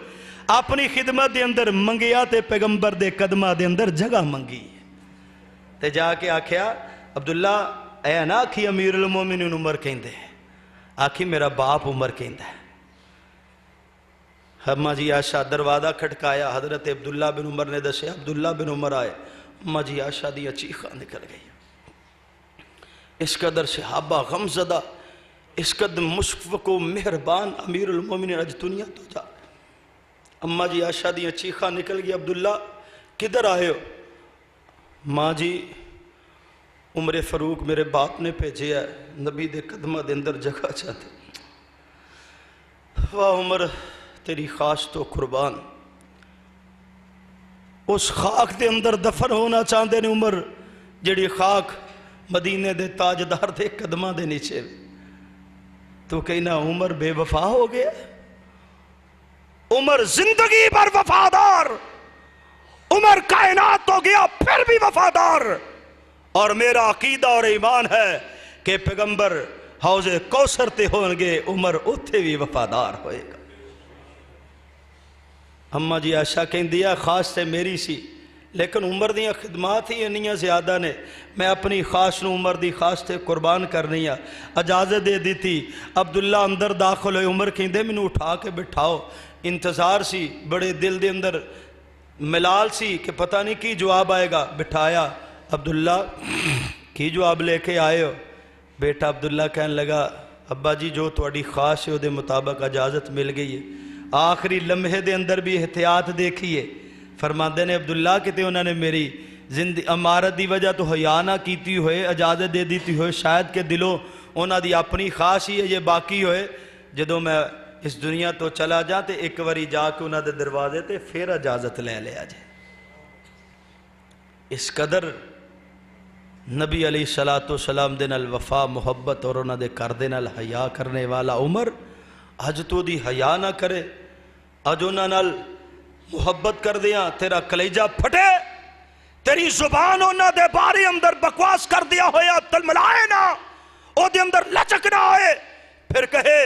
اپنی خدمت دے اندر منگیا تے پیغمبر دے قدمہ دے اندر جگہ منگی تے جا کے آکھیا عبداللہ اے نا آکھی امیر المومنین عمر کہندے آکھی میرا باپ عمر کہندہ ہے۔ اماں جی عائشہ دروازہ کھٹکایا، حضرت عبداللہ بن عمر نے دسے عبداللہ بن عمر آئے، اماں جی عائشہ دیا چیخاں نکل گئی، اس قدر صحابہ غمزدہ، اس قدر مشفق و مہربان امیر المومنین اج دنیا تو جا، اماں جی عائشہ دیا چیخاں نکل گئی، عبداللہ کدھر آئے ہو؟ ماں جی عمر فاروق میرے باپ نے بھیجے ہے، نبی دے قدمہ دے اندر جگہ چاہتے، واہ عمر تیری خواہش تو قربان، اس خاک دے اندر دفن ہونا چاہتے نے عمر جڑی خاک مدینے دے تاجدار دے قدمہ دے نیچے، تو کہنا عمر بے وفا ہو گیا؟ عمر زندگی بھر وفادار، عمر کائنات ہو گیا پھر بھی وفادار، اور میرا عقیدہ اور ایمان ہے کہ پیغمبر حوض کوثر تے ہونگے عمر اتھے بھی وفادار ہوئے گا۔ اماں جی عائشہ کہیں دیا خاص تے میری سی، لیکن عمر دیا خدمات ہی انیاں زیادہ نے، میں اپنی خاص نو عمر دی خاص تے قربان کرنی ہے، اجازت دے دی تھی۔ عبداللہ اندر داخل ہوئے، عمر کہیں دے میں نو اٹھا کے بٹھاؤ، انتظار سی، بڑے دل دے اندر ملال سی کہ پتہ نہیں کی جواب آئے گا، بٹھایا، عبداللہ کی جواب لے کے آئے ہو؟ بیٹا عبداللہ کہنے لگا ابا جی جو تواڈی خواہش ہے دے مطابق اجازت مل گئی ہے، آخری لمحے دے اندر بھی احتیاط دیکھیے، فرماندے نے عبداللہ کہتے انہوں نے میری امارت دی وجہ تو حیا نہ کیتی ہوئے، اجازت دے دیتی ہوئے، شاید کہ دلوں انہوں دی اپنی خواہش ہی ہے یہ باقی ہوئے، جدوں میں اس دنیا تو چلا جا تے ایک واری جا کے انہوں دے دروازے تے پھر اجازت لے لیا جائے۔ اس قدر نبی علیہ السلام دے نال وفا محبت اور انہوں دے کردے نال حیا کرنے والا عمر اج تو دی حیا نہ کرے، اج انہوں نال محبت کر دیا تیرا کلیجہ پھٹے، تیری زبان انہوں دے بارے اندر بکواس کر دیا ہویا تل ملائے نہ، او دے اندر لچک نہ آئے، پھر کہے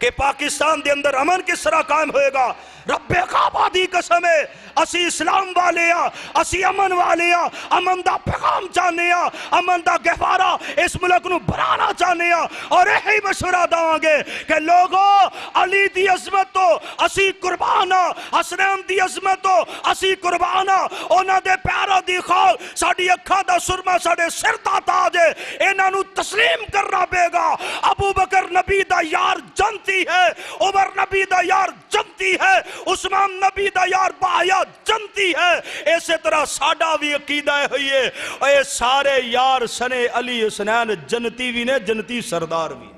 کہ پاکستان دے اندر امن کس طرح قائم ہوئے گا؟ رب کعبہ دی قسم ہے، اسی اسلام والے ہاں، اسی امن والے ہاں، امن دا پیغام چاہنے ہاں، امن دا گہوارہ اس ملک نو بنانا چاہنے ہاں، اور یہی مشورہ داں گے کہ لوگوں علی دی عظمت تو اسی قربان ہاں، حسنین دی عظمت تو اسی قربان ہاں، انہاں دے پیارا دی خاک ساڑی اکھاں دا سرما ساڑے سر دا تاج ہے، انہاں نو تسلیم کرنا پے گا۔ ابو بکر نبی دا یار جنتی ہے، عمر نبی دا یار جنتی ہے، عثمان نبی دا یار بایا جنتی ہے، اسی طرح ساڑا بھی عقیدہ ہوئی ہے، اے سارے یار سنے علی حسنین جنتی بھی نے، جنتی سردار بھی،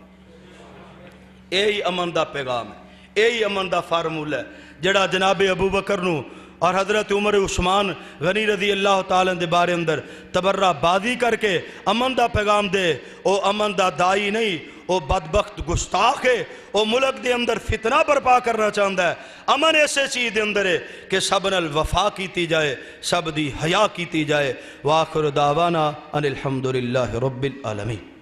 یہی امن دا پیغام ہے، یہی امن دا فارمول ہے جڑا جناب ابو بکر نو اور حضرت عمر عثمان غنی رضی اللہ تعالیٰ دے بارے اندر تبرہ بازی کر کے امن دا پیغام دے، او امن دا دائی نہیں، او بدبخت گستاخ ہے، او ملک دے اندر فتنہ برپا کرنا چاہتا ہے۔ امن ایسے چیز دے اندر ہے کہ سب نال وفا کیتی جائے، سب دی حیا کیتی جائے۔ وآخر دعوانا ان الحمدللہ رب العالمین۔